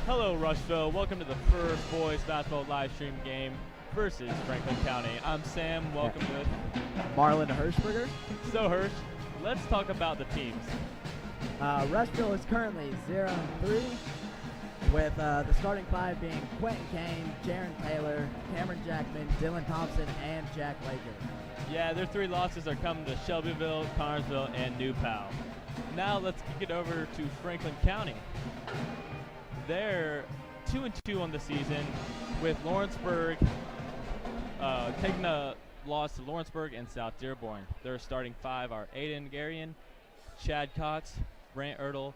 Hello, Rushville. Welcome to the first boys basketball live stream game versus Franklin County. I'm Sam. Welcome with Marlon Hirschberger. So Hirsch, let's talk about the teams. Rushville is currently 0-3, with the starting five being Quentin Kane, Jaron Taylor, Cameron Jackman, Dylan Thompson, and Jack Laker. Yeah, their three losses are coming to Shelbyville, Connersville, and New Pal. Now let's kick it over to Franklin County. They're 2-2 on the season, with Lawrenceburg taking a loss to Lawrenceburg and South Dearborn. Their starting five are Aiden Garian, Chad Cox, Brant Ertl,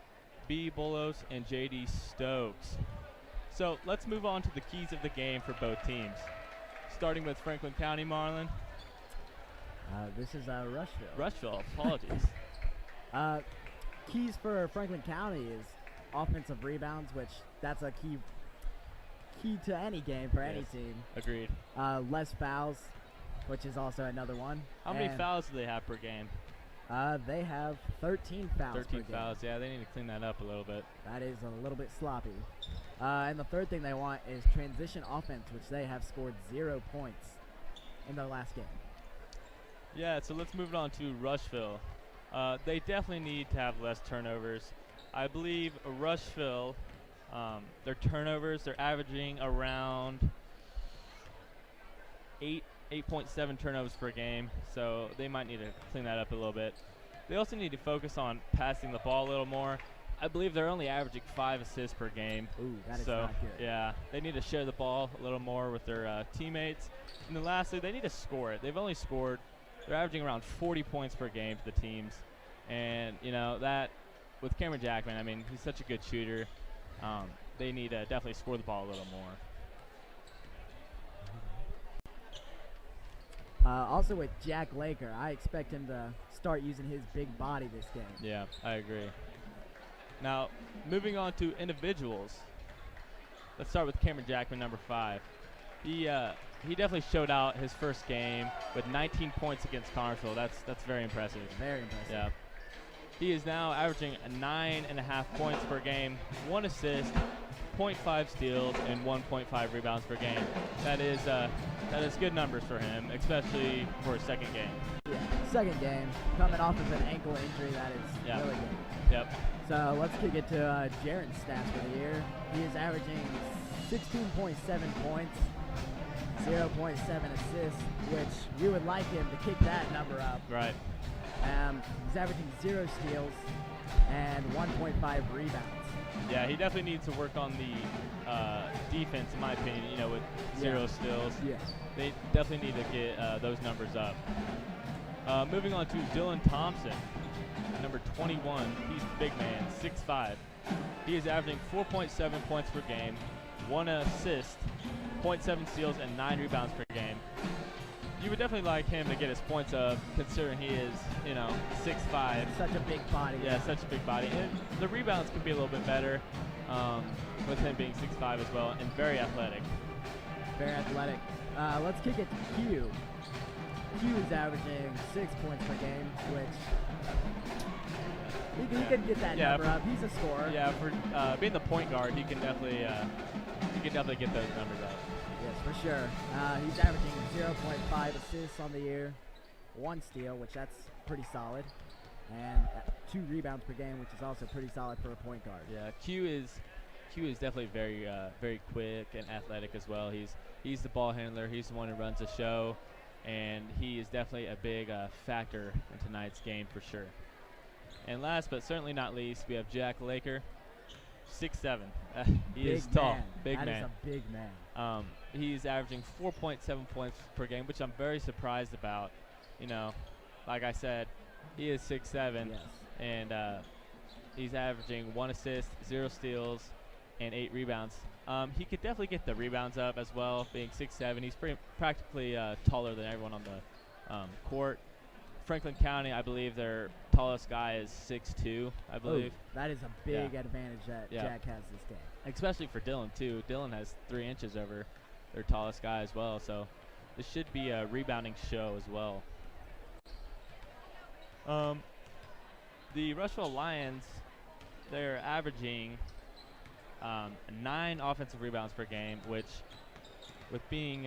B. Bolos, and J.D. Stokes. So let's move on to the keys of the game for both teams. Starting with Franklin County, Marlon. This is Rushville. Rushville, apologies. Keys for Franklin County is offensive rebounds, which that's a key to any game for any team. Agreed. Less fouls, which is also another one. How many fouls do they have per game? They have 13 fouls 13 per fouls, game. yeah, they need to clean that up a little bit. That is a little bit sloppy. And the third thing they want is transition offense, which they have scored 0 points in their last game. Yeah, so let's move on to Rushville. They definitely need to have less turnovers. I believe Rushville, their turnovers, they're averaging around 8.7 turnovers per game, so they might need to clean that up a little bit. They also need to focus on passing the ball a little more. I believe they're only averaging 5 assists per game. Ooh, that is not good. Yeah, they need to share the ball a little more with their teammates. And then lastly, they need to score it. They've only scored, they're averaging around 40 points per game for the teams. And, you know, that, with Cameron Jackman, I mean, he's such a good shooter. They need to definitely score the ball a little more. Also with Jack Laker, I expect him to start using his big body this game. Yeah, I agree. Now, moving on to individuals. Let's start with Cameron Jackman, number 5. He definitely showed out his first game with 19 points against Connersville. That's very impressive. Very impressive. Yeah. He is now averaging 9.5 points per game, 1 assist, 0.5 steals, and 1.5 rebounds per game. That is good numbers for him, especially for his second game. Yeah, second game, coming off of an ankle injury, that is really good. Yep. So let's kick it to Jaron's stats for the year. He is averaging 16.7 points, 0.7 assists, which you would like him to kick that number up. Right. He's averaging 0 steals and 1.5 rebounds. Yeah, he definitely needs to work on the defense, in my opinion, you know, with 0 steals. Yeah. They definitely need to get those numbers up. Moving on to Dylan Thompson, number 21. He's a big man, 6'5". He is averaging 4.7 points per game, 1 assist, 0.7 steals, and 9 rebounds per game. You would definitely like him to get his points up, considering he is, you know, 6'5". Such a big body. Yeah, such a big body. And the rebounds could be a little bit better with him being 6'5" as well, and very athletic. Very athletic. Let's kick it to Q. Q is averaging 6 points per game, which he can get that number up. He's a scorer. Yeah, for being the point guard, he can definitely get those numbers up. Yes, for sure. He's averaging 0.5 assists on the year, 1 steal, which that's pretty solid, and 2 rebounds per game, which is also pretty solid for a point guard. Yeah, Q is definitely very quick and athletic as well. He's the ball handler. He's the one who runs the show, and he is definitely a big factor in tonight's game for sure. And last but certainly not least, we have Jack Laker, 6'7". He is tall, big man. That is a big man. He's averaging 4.7 points per game, which I'm very surprised about. You know, like I said, he is 6'7", yes. and he's averaging 1 assist, 0 steals, and 8 rebounds. He could definitely get the rebounds up as well, being 6'7". He's practically taller than everyone on the court. Franklin County, I believe their tallest guy is 6'2", I believe. Ooh, that is a big advantage that Jack has this game. Especially for Dylan, too. Dylan has 3 inches over their tallest guy as well, so this should be a rebounding show as well. The Rushville Lions, they're averaging 9 offensive rebounds per game, which with being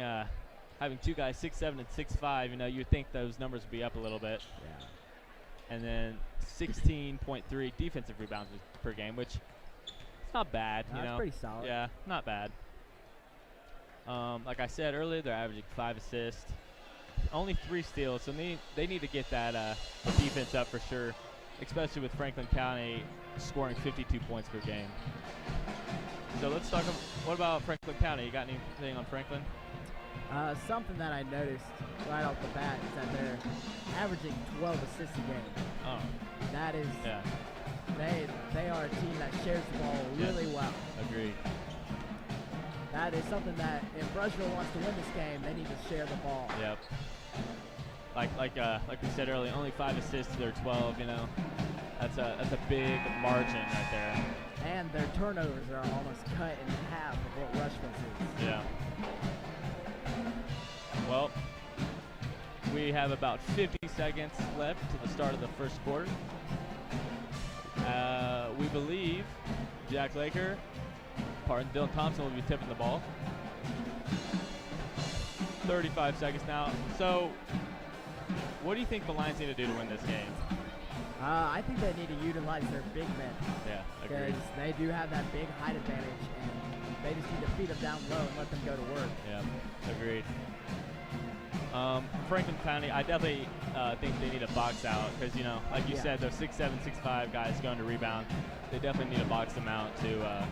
having 2 guys 6'7" and 6'5", you know, you'd think those numbers would be up a little bit. Yeah. And then 16.3 defensive rebounds per game, which it's not bad. No, you know, that's pretty solid. Yeah, not bad. Like I said earlier, they're averaging 5 assists, only 3 steals, so they need to get that defense up for sure, especially with Franklin County scoring 52 points per game. So let's talk. What about Franklin County? You got anything on Franklin? Something that I noticed right off the bat is that they're averaging 12 assists a game. Oh, That is, yeah, they are a team that shares the ball really well. agreed. That is something that if Rushville wants to win this game, they need to share the ball. Yep. Like we said earlier, only 5 assists to their 12. You know, that's a big margin right there. And their turnovers are almost cut in half of what Rushville's is. Yeah. Well, we have about 50 seconds left to the start of the first quarter. We believe Dylan Thompson will be tipping the ball. 35 seconds now. So, what do you think the Lions need to do to win this game? I think they need to utilize their big men. Yeah, agreed. Because they do have that big height advantage, and they just need to feed them down low and let them go to work. Yeah, agreed. Franklin County, I definitely think they need to box out because, you know, like you said, those 6'7", 6'5" guys going to rebound. They definitely need to box them out to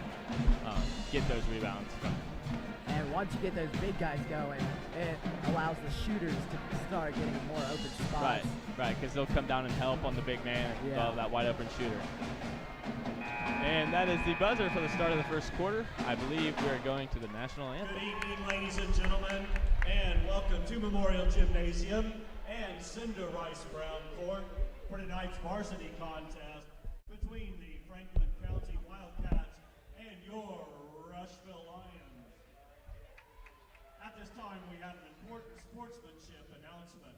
get those rebounds. And once you get those big guys going, it allows the shooters to start getting more open spots. Right, because they'll come down and help on the big man and they'll have that wide open shooter. And that is the buzzer for the start of the first quarter. I believe we are going to the national anthem. Good evening, ladies and gentlemen, and welcome to Memorial Gymnasium and Cinder Rice Brown Court for tonight's varsity contest between the Franklin County Wildcats and your Rushville Lions. At this time, we have an important sportsmanship announcement.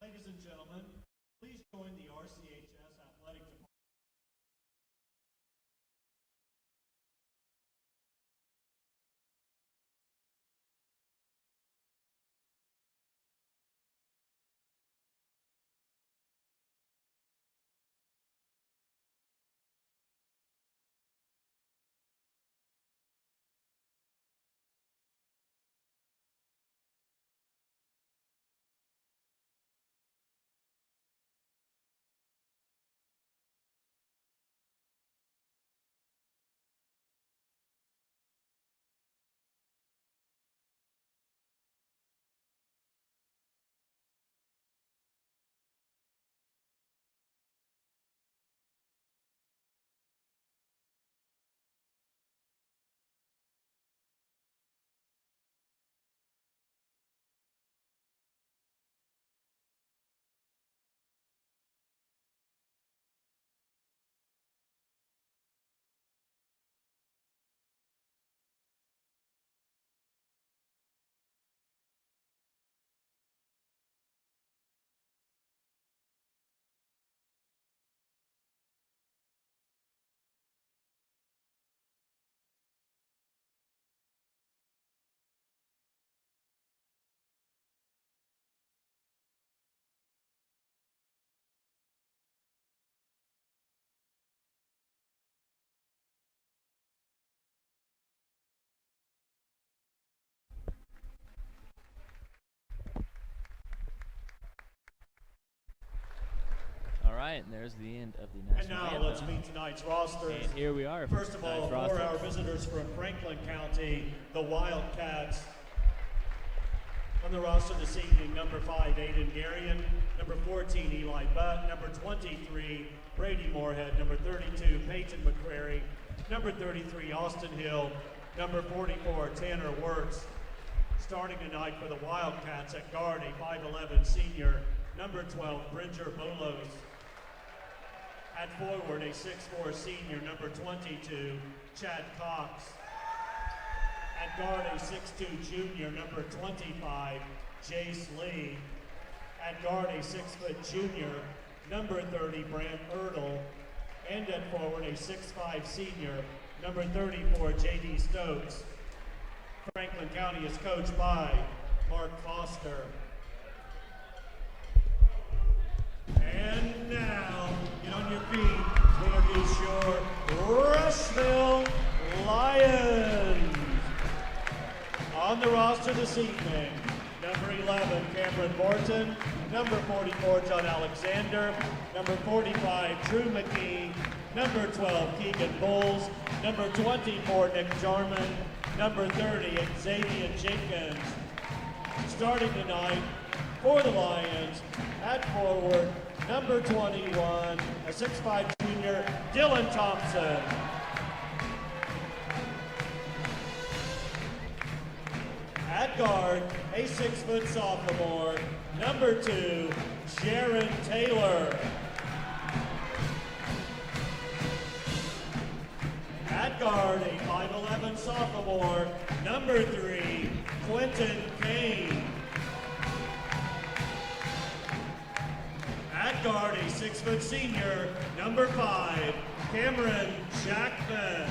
Ladies and gentlemen, please join the RCHS Athletic Department. All right, and there's the end of the national And now anthem. let's meet tonight's rosters. And here we are. First of all, tonight's for roster. our visitors from Franklin County, the Wildcats. On the roster this evening, number 5, Aiden Garion, number 14, Eli Butt, number 23, Brady Moorhead, number 32, Peyton McCrary, number 33, Austin Hill, number 44, Tanner Wirtz, Starting tonight for the Wildcats at guard, a 5'11 senior, number 12, Bridger Bolos. At forward, a 6'4 senior, number 22, Chad Cox. At guard, a 6'2 junior, number 25, Jace Lee. At guard, a 6-foot junior, number 30, Brant Ertl. And at forward, a 6'5 senior, number 34, J.D. Stokes. Franklin County is coached by Mark Foster. And now, get on your feet to introduce your Rushville Lions. On the roster this evening, number 11, Cameron Morton, number 44, John Alexander, number 45, Drew McKee, number 12, Keegan Bowles, number 24, Nick Jarman, number 30, Xavier Jenkins. Starting tonight for the Lions, at forward, number 21, a 6'5 junior, Dylan Thompson. At guard, a 6-foot sophomore, number 2, Jaron Taylor. At guard, a 5'11 sophomore, number 3, Quentin Kane. At guard, a 6-foot senior, number 5, Cameron Jackman.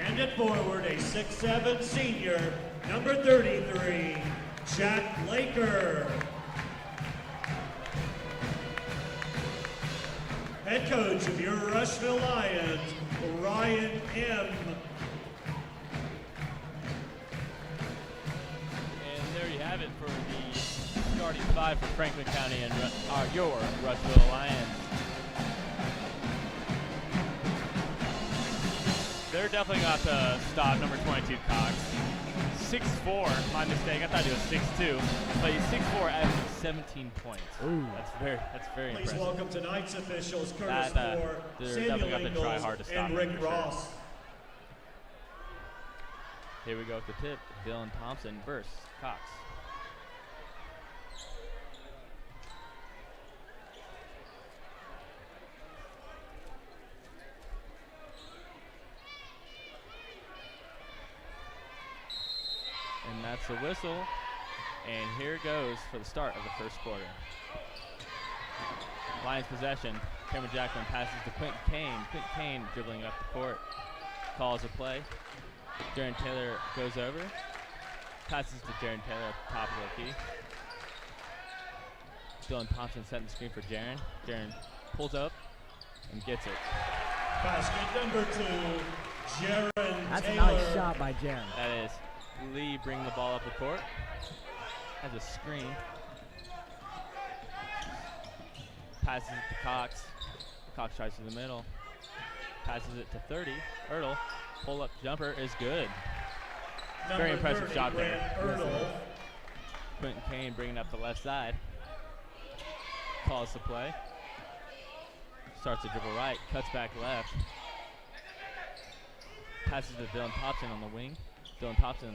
And at forward, a 6'7 senior, number 33, Jack Laker. Head coach of your Rushville Lions, Ryan M. And there you have it for the starting 5 for Franklin County and your Rushville Lions. They're definitely got to stop number 22 Cox. 6'4", my mistake. I thought he was 6'2", but he's 6'4", averaging 17 points. Ooh. That's very Please impressive. welcome tonight's officials, Curtis They're Moore, definitely Samuel got to try hard to Ingalls, stop and him, Rick for sure. Ross. Here we go with the tip. Dylan Thompson versus Cox. And that's the whistle. And here it goes for the start of the first quarter. Lions possession. Cameron Jackman passes to Quentin Kane. Quentin Kane dribbling up the court. Calls a play. Jaron Taylor goes over. Passes to Jaron Taylor at the top of the key. Dylan Thompson setting the screen for Jaron. Jaron pulls up and gets it. Basket number 2, Jaron That's Taylor. a nice shot by Jaron. That is Lee bringing the ball up the court. Has a screen. Passes it to Cox. Cox tries to the middle. Passes it to 30. Ertl. Pull up jumper is good. Number Very impressive 30, shot there. Brant Ertl. Quentin Kane bringing up the left side. Calls the play. Starts to dribble right. Cuts back left. Passes to Dylan Thompson on the wing. Dylan Thompson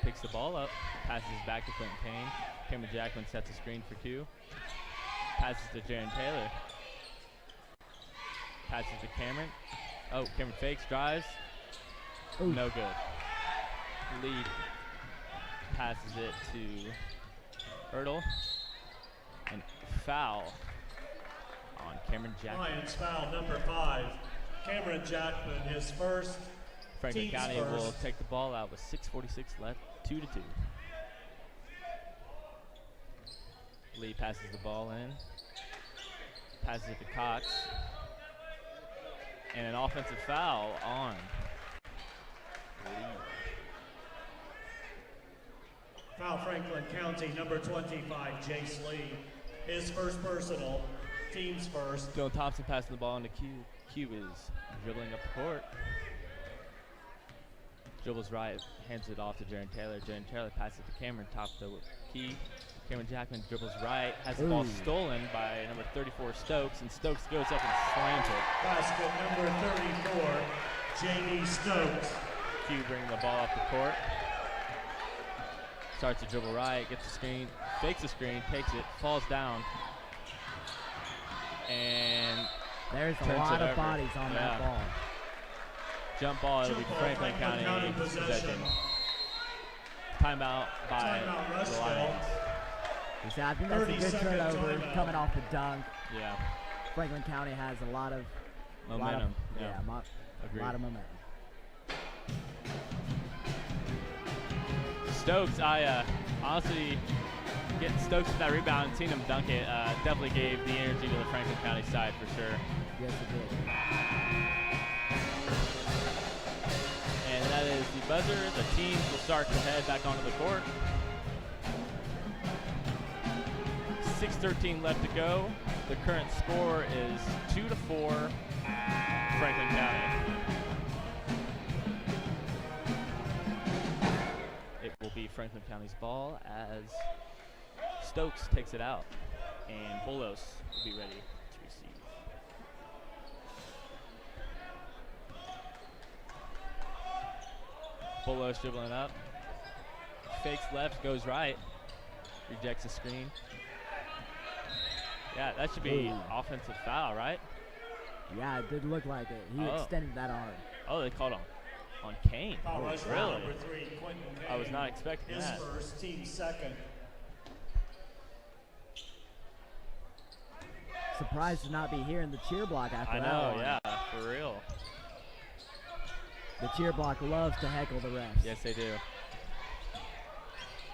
picks the ball up. Passes back to Quentin Kane. Cameron Jackman sets a screen for Q. Passes to Jaron Taylor. Passes to Cameron. Oh, Cameron fakes, drives. Ooh. No good. Lee passes it to Ertl. And foul on Cameron Jackman. Lions foul number 5, Cameron Jackman, his first. Franklin Team's County first. will take the ball out with 6:46 left, 2-2. Lee passes the ball in. Passes it to Cox. And an offensive foul on Lee. Foul Franklin County, number 25, Jace Lee. His first personal, team's first. Dylan Thompson passing the ball into Q. Q is dribbling up the court. Dribbles right, hands it off to Jaron Taylor. Jaron Taylor passes it to Cameron, top of the key. Cameron Jackman dribbles right, has the ball stolen by number 34, Stokes, and Stokes goes up and slams it. Basket number 34, J.D. Stokes. Q bringing the ball off the court. Starts to dribble right, gets the screen, fakes the screen, takes it, falls down, and There's a turns lot it of over. bodies on that ball. Jump ball, it'll be Franklin County possession. Timeout by the Rushville. Lions. You see, I think that's a 30 good second turnover timeout. coming off the dunk. Yeah, Franklin County has a lot of momentum. a Agreed. lot of momentum. Stokes, I honestly, getting Stokes with that rebound and seeing him dunk it definitely gave the energy to the Franklin County side for sure. Yes, it did. And that is the buzzer. The teams will start to head back onto the court. 6:13 left to go. The current score is 2-4 Franklin County. It will be Franklin County's ball as Stokes takes it out, and Bolos will be ready to receive. Bolos dribbling up, fakes left, goes right, rejects the screen. Yeah, that should be offensive foul, right? Yeah, it did look like it. He Oh. extended that arm. Oh, they called on Kane. Foul Oh, rush foul really? number 3, Quentin Kane. I was not expecting His that. first, team second. Surprised to not be here in the cheer block after I that know, one. yeah, for real. The cheer block loves to heckle the refs. Yes, they do.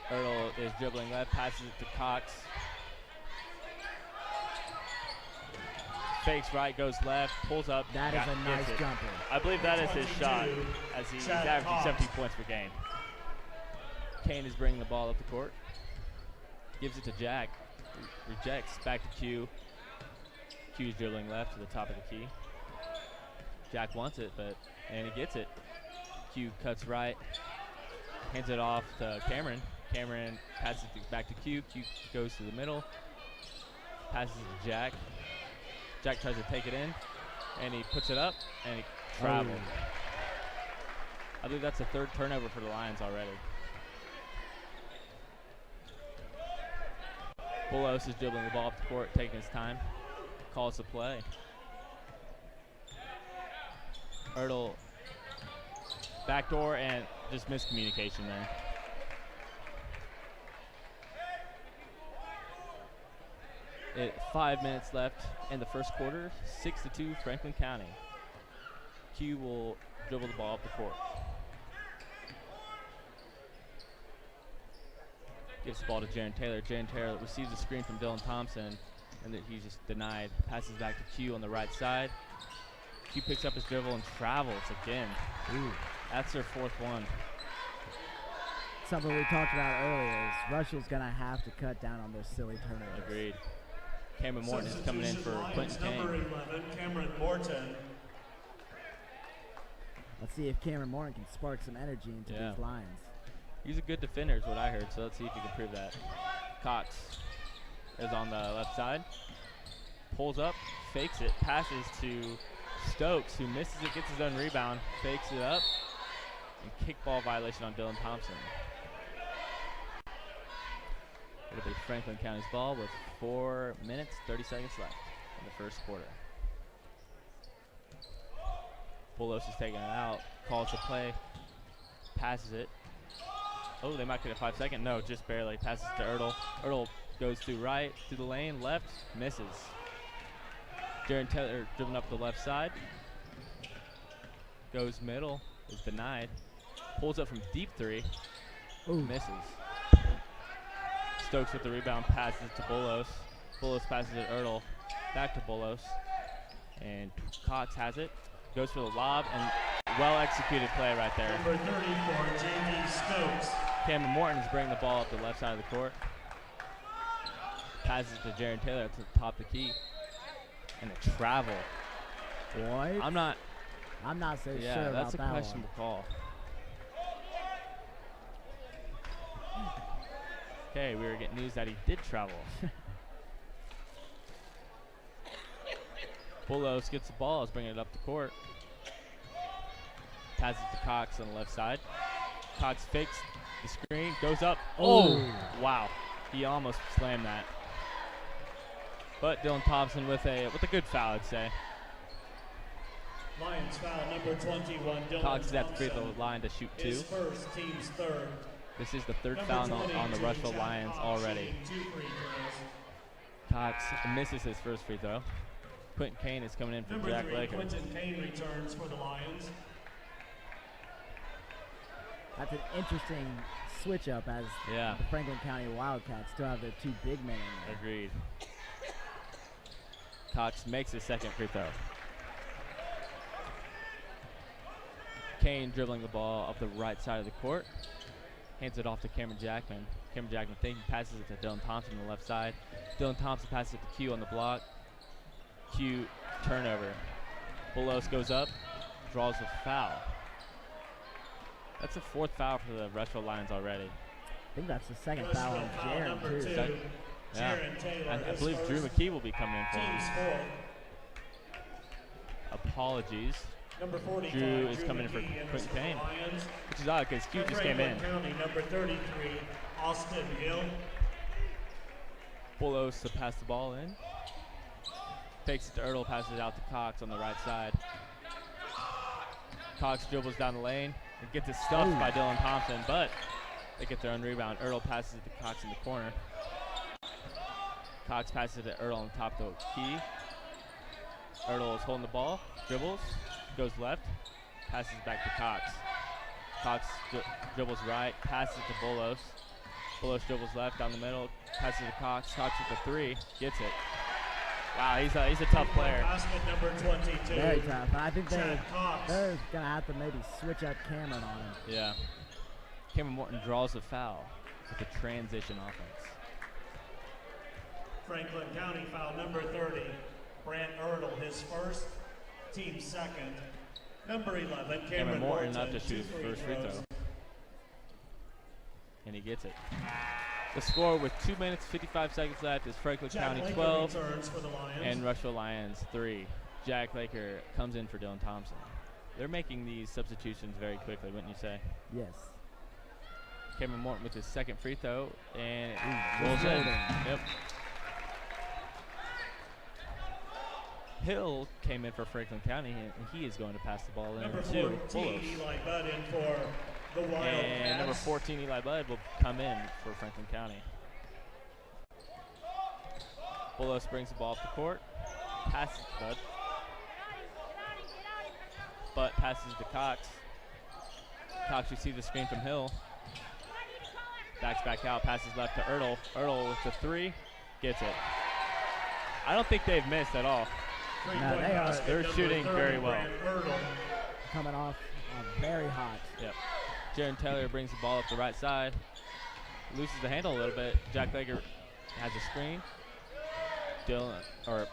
Ertl is dribbling left, passes it to Cox. Fakes right, goes left, pulls up. That is a gets nice it. jumper. I believe that is his 22, shot, as he's Chad averaging Cox. 17 points per game. Kane is bringing the ball up the court. Gives it to Jack. Rejects, back to Q. Q's dribbling left to the top of the key. Jack wants it, and he gets it. Q cuts right, hands it off to Cameron. Cameron passes it back to Q. Q goes to the middle, passes it to Jack. Jack tries to take it in, and he puts it up, and he travels. I believe that's the third turnover for the Lions already. Bolos is dribbling the ball up the court, taking his time. Calls the play. Ertl backdoor and just miscommunication there. It 5 minutes left in the first quarter. 6-2 Franklin County. Q will dribble the ball up the court. Gives the ball to Jaron Taylor. Jaron Taylor receives a screen from Dylan Thompson, and that he's just denied. Passes back to Q on the right side. Q picks up his dribble and travels again. Ooh. That's their fourth one. Something we talked about earlier is Rushville's going to have to cut down on those silly turnovers. Agreed. Cameron Morton is coming in for Substitution Quentin Lions, number Kane. 11, Cameron Morton. Let's see if Cameron Morton can spark some energy into Yeah. these Lions. He's a good defender is what I heard, so let's see if he can prove that. Cox is on the left side. Pulls up, fakes it, passes to Stokes, who misses it, gets his own rebound, fakes it up, and kickball violation on Dylan Thompson. It'll be Franklin County's ball with 4 minutes, 30 seconds left in the first quarter. Bolos is taking it out, calls the play, passes it. Oh, they might get a 5-second. No, just barely. Passes to Ertl. Ertl goes to right, to the lane, left, misses. Jaron Taylor driven up the left side. Goes middle, is denied. Pulls up from deep three, misses. Stokes with the rebound, passes to Bolos. Bolos passes it Ertl, back to Bolos. And Cox has it, goes for the lob, and well-executed play right there. Number 34, J.D. Stokes. Cameron Morton is bringing the ball up the left side of the court. Passes to Jaron Taylor to the top of the key. And a travel. Boy, I'm not so yeah, sure about that's a that questionable call. Okay, we were getting news that he did travel. Bolos gets the ball, is bringing it up the court. passes to Cox on the left side. Cox fakes the screen, goes up. Oh, wow. He almost slammed that. But Dylan Thompson with a good foul, I'd say. Lions foul number 21, Dylan Cox is at the free Thompson. throw line to shoot 2. His first, team's third. This is the third Number foul on the 22, Rushville Jack Lions Cox, already. shooting 2 free throws. Cox misses his first free throw. Quentin Kane is coming in for Number Jack 3, Laker. Quentin Kane returns for the Lions. That's an interesting switch up as Yeah. the Franklin County Wildcats still have their 2 big men in there. Agreed. Cox makes his second free throw. Kane dribbling the ball up the right side of the court. Hands it off to Cameron Jackman. Cameron Jackman thinking, passes it to Dylan Thompson on the left side. Dylan Thompson passes it to Q on the block. Q turnover. Bolos goes up, draws a foul. That's the 4th foul for the Rushville Lions already. I think that's the second foul on Rushville foul Jaron, number too. 2, Yeah. Jaron Taylor. I his believe Drew first, McKee will be coming in for team's him. 4th. Apologies. Number 45, Drew is coming in for McKee enters Quentin for the Kane, Lions. which is odd because Q just came in. Franklin County, number 33, Austin Hill. Bolos to pass the ball in. Takes it to Ertl, passes it out to Cox on the right side. Cox dribbles down the lane and gets it stuffed by Dylan Thompson, but they get their own rebound. Ertl passes it to Cox in the corner. Cox passes it to Ertl on top of the key. Ertl is holding the ball, dribbles, goes left, passes back to Cox. Cox dribbles right, passes it to Bolos. Bolos dribbles left down the middle, passes to Cox. Cox with the 3, gets it. Wow, he's a tough player. Basket number 22. Very tough. I think they're Chad Cox. going to have to maybe switch up Cameron on him. Yeah. Cameron Morton draws the foul with a transition offense. Franklin County foul number 30, Brant Ertl, his first, team second. Number 11, Cameron Morton up to 2 shoot his free first free throws. throw. And he gets it. The score with 2 minutes, 55 seconds left is Franklin Jack County Laker 12 returns for the Lions. and Rushville Lions 3. Jack Laker comes in for Dylan Thompson. They're making these substitutions very quickly, wouldn't you say? Yes. Cameron Morton with his second free throw, and it rolls in. Yep. Hill came in for Franklin County, and he is going to pass the ball in number to 14, Bolos. Eli Budd in for the Wildcats. And number 14, Eli Budd, will come in for Franklin County. Bolos brings the ball up the court, passes to Budd. Butt passes to Cox. Cox receives the screen from Hill. Backs back out, passes left to Ertl. Ertl with the 3, gets it. I don't think they've missed at all. No, they are. They're shooting very well. Brant Ertl. Coming off very hot. Yep. Jaron Taylor brings the ball up the right side. Loses the handle a little bit. Jack Laker has a screen. Taylor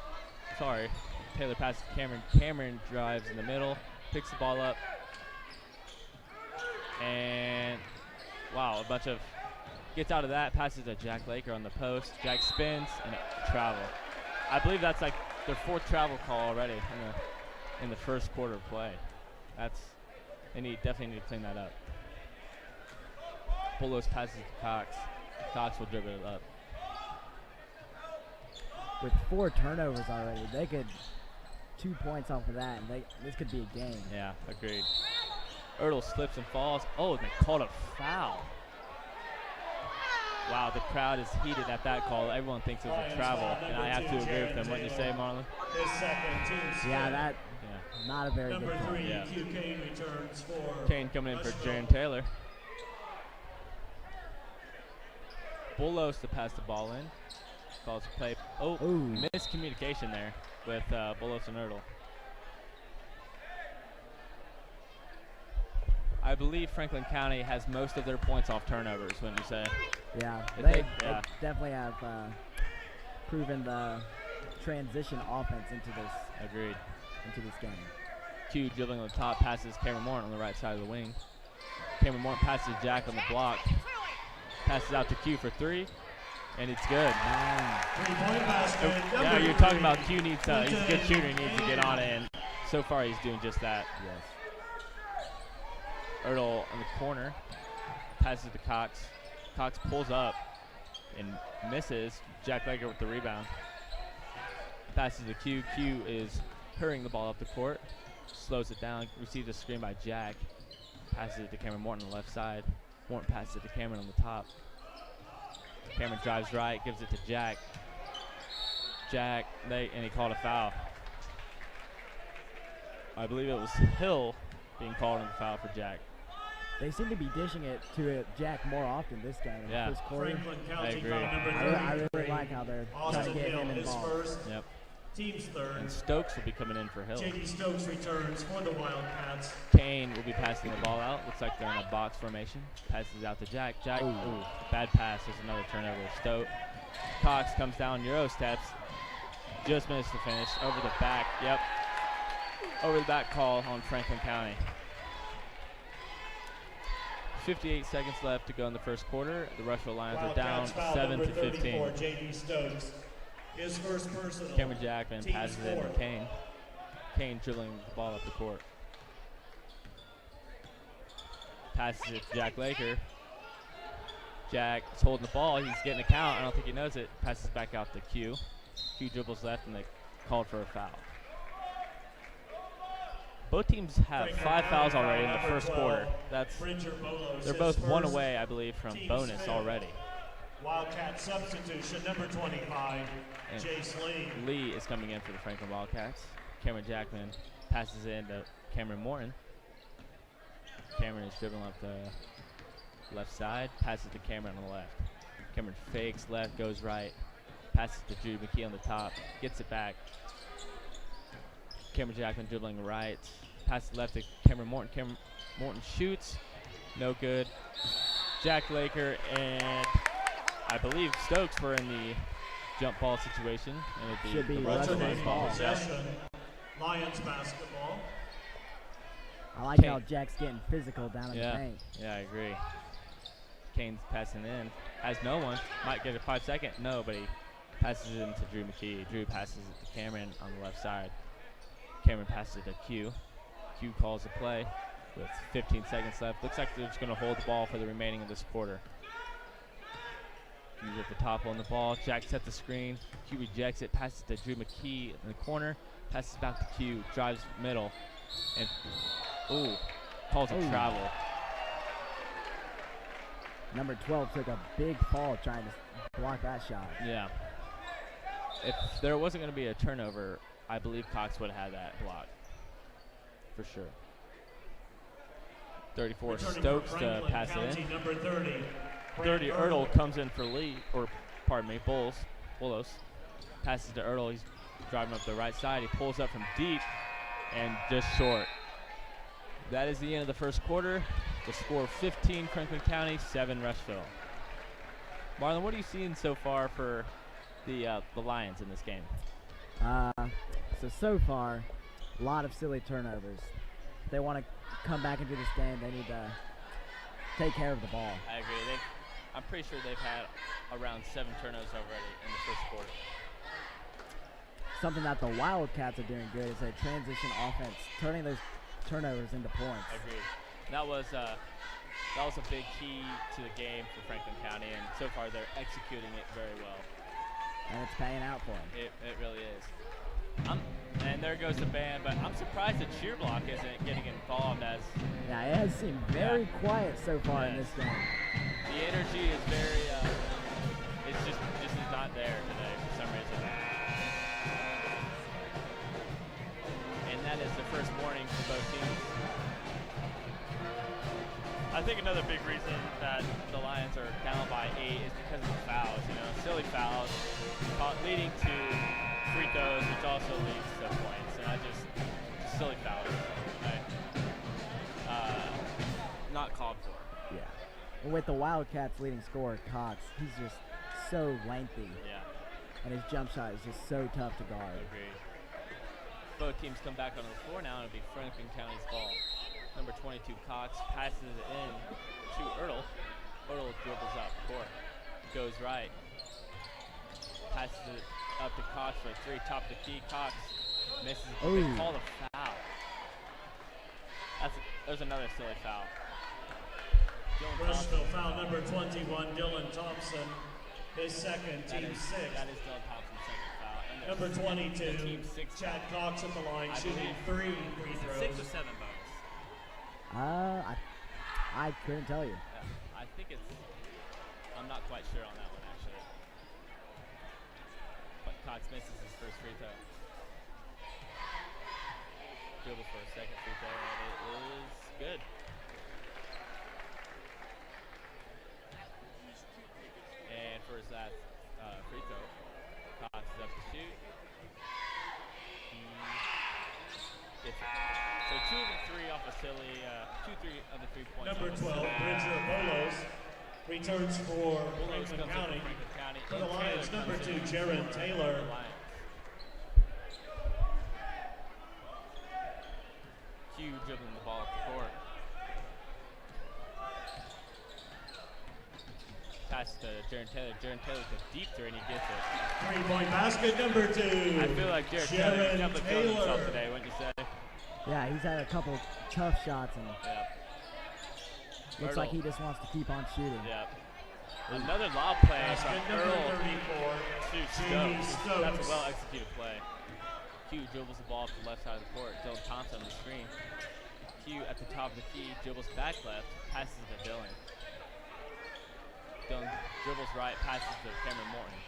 passes to Cameron. Cameron drives in the middle, picks the ball up. And, wow, gets out of that, passes to Jack Laker on the post. Jack spins, and travel. I believe that's like their 4th travel call already in the first quarter of play. They definitely need to clean that up. Bolos passes to Cox. Cox will dribble it up. With 4 turnovers already, they could 2 points off of that, and this could be a game. Yeah, agreed. Ertl slips and falls. Oh, they called a foul. Wow, the crowd is heated at that call. Everyone thinks it was a travel, and I have to agree with them. What do you say, Marlon? His second, team Yeah, Yeah. not a very number good call. 3, Yeah. Q Kane returns for Kane coming in for Rushville. Jaron Taylor. Bolos to pass the ball in. Calls a play. Oh, Ooh. miscommunication there with Bolos and Ertl. I believe Franklin County has most of their points off turnovers, wouldn't you say? Yeah, If they yeah. definitely have proven the transition offense into Agreed. this game. Q dribbling on the top, passes Cameron Morton on the right side of the wing. Cameron Morton passes Jack on the block. Passes out to Q for 3, and it's good. Three-point basket. Yeah, number you're talking 3, about Q needs he's a good shooter, he needs to get on it, and so far he's doing just that. Yes. Ertl in the corner. Passes to Cox. Cox pulls up and misses. Jack Laker with the rebound. Passes to Q. Q is hurrying the ball up the court. Slows it down. Receives a screen by Jack. Passes it to Cameron Morton on the left side. Morton passes it to Cameron on the top. Cameron drives right, gives it to Jack. Jack, and he called a foul. I believe it was Hill being called on the foul for Jack. They seem to be dishing it to Jack more often this game. In Yeah. this quarter. Franklin I County agree. foul number I 33. really like how they're trying Austin to get Hill, him his involved. first. Yep. Team's third. And Stokes will be coming in for Hill. J.D. Stokes returns for the Wildcats. Kane will be passing the ball out. Looks like they're in a box formation. Passes out to Jack. Jack, ooh, bad pass. There's another turnover. Stoke. Cox comes down, Euro steps. Just missed the finish. Over the back. Yep. Over the back call on Franklin County. 58 seconds left to go in the first quarter. The Rushville Lions are down Wildcats foul 7 number to 15. 34, J.D. Stokes. His first personal. Cameron Jackman Team's passes it to fourth. Kane. Kane dribbling the ball up the court. Passes it to Jack Laker. Jack is holding the ball. He's getting a count. I don't think he knows it. Passes back out to Q. Q dribbles left, and they called for a foul. Both teams have 5 fouls already in the first quarter. They're both one away, I believe, from bonus fifth. already. Wildcat substitution number 25, And Jace Lee. Lee is coming in for the Franklin Wildcats. Cameron Jackman passes it into Cameron Morton. Cameron is dribbling up the left side, passes to Cameron on the left. Cameron fakes left, goes right, passes to Drew McKee on the top, gets it back. Cameron Jackman dribbling right, passes left to Cameron Morton. Cameron Morton shoots, no good. Jack Laker and I believe Stokes were in the jump ball situation, and it'd Should be the Rushville's Rushville's ball. Possession, Lions basketball. I like Kane. how Jack's getting physical down in the paint. Yeah, I agree. Kane's passing in, has no one, might get a 5-second, no, but he passes it into Drew McKee. Drew passes it to Cameron on the left side. Cameron passes it to Q. Q calls the play with 15 seconds left. Looks like they're just going to hold the ball for the remaining of this quarter. Q's at the top on the ball. Jack sets the screen. Q rejects it, passes to Drew McKee in the corner, passes back to Q, drives middle, and calls a travel. Number 12 took a big fall trying to block that shot. Yeah. If there wasn't going to be a turnover, I believe Cox would have had that block. For sure. 34 Returning Stokes for to Franklin pass it County, in. number 30. 30 Ertl comes in for Lee, or pardon me, Bullos. Passes to Ertl. He's driving up the right side. He pulls up from deep and just short. That is the end of the first quarter. The score 15 Franklin County, 7 Rushville. Marlon, what are you seeing so far for the Lions in this game? So far, a lot of silly turnovers. If they want to come back into this game, they need to take care of the ball. I agree. I'm pretty sure they've had around 7 turnovers already in the first quarter. Something that the Wildcats are doing good is a transition offense, turning those turnovers into points. I agree. That was a big key to the game for Franklin County, and so far they're executing it very well. And it's paying out for them. It really is. And there goes the band, but I'm surprised the cheer block isn't getting involved as Yeah, it has seemed very quiet so far in Yes. this game. the energy is very, it's just is not there today for some reason. And that is the first warning for both teams. I think another big reason that the Lions are down by 8 is because of the fouls. Silly fouls, leading to free throws, which also leads to points. And just silly fouls, right? Not called for. Yeah. And with the Wildcats' leading scorer, Cox, he's just so lengthy, Yeah, and his jump shot is just so tough to guard. agreed. Both teams come back onto the floor now, and it'll be Franklin County's ball. Number 22, Cox, passes it in to Ertl. Ertl dribbles up court, goes right, passes it up to Cox for a 3, top the key. Cox misses. They Ooh. call a foul. There's another silly foul. Rushville foul number 21, Dylan Thompson. His second, team 6. That is Dylan Thompson's second foul. And Number 22, team 6 Chad Cox at the line, I shooting believe 3 free Is it throws. 6 or 7 bonus? I couldn't tell you. Yeah, I think it's. I'm not quite sure on that one actually. But Cox misses his first free throw. Dribble for a second free throw, and it is good. And for his last free throw, Cox is up to shoot. He gets it. So 2 of the 3 off a silly, 2 of the 3 points. Number off a 12, silly. Bridger Bolos, returns for Bulldogs Franklin comes in County. Franklin County. For the And Lions, Taylor number comes 2, in Jaron for Taylor. the Lions. Q dribbling the ball up the court. Pass to Jaron Taylor. Jaron Taylor with a deep three, and he gets it. 3-point basket, number 2. I feel like Jaron Taylor Jaron definitely feeling himself Taylor. today, wouldn't you say? Yeah, he's had a couple tough shots and Yeah. looks like he just wants to keep on shooting. Yeah. Another lob play from Basket number Earl 34, to Jamie Stokes. That's a Stokes. well-executed play. Q dribbles the ball up the left side of the court. Dylan Thompson on the screen. Q at the top of the key, dribbles back left, passes to Dylan. Dylan dribbles right, passes to Cameron Morton.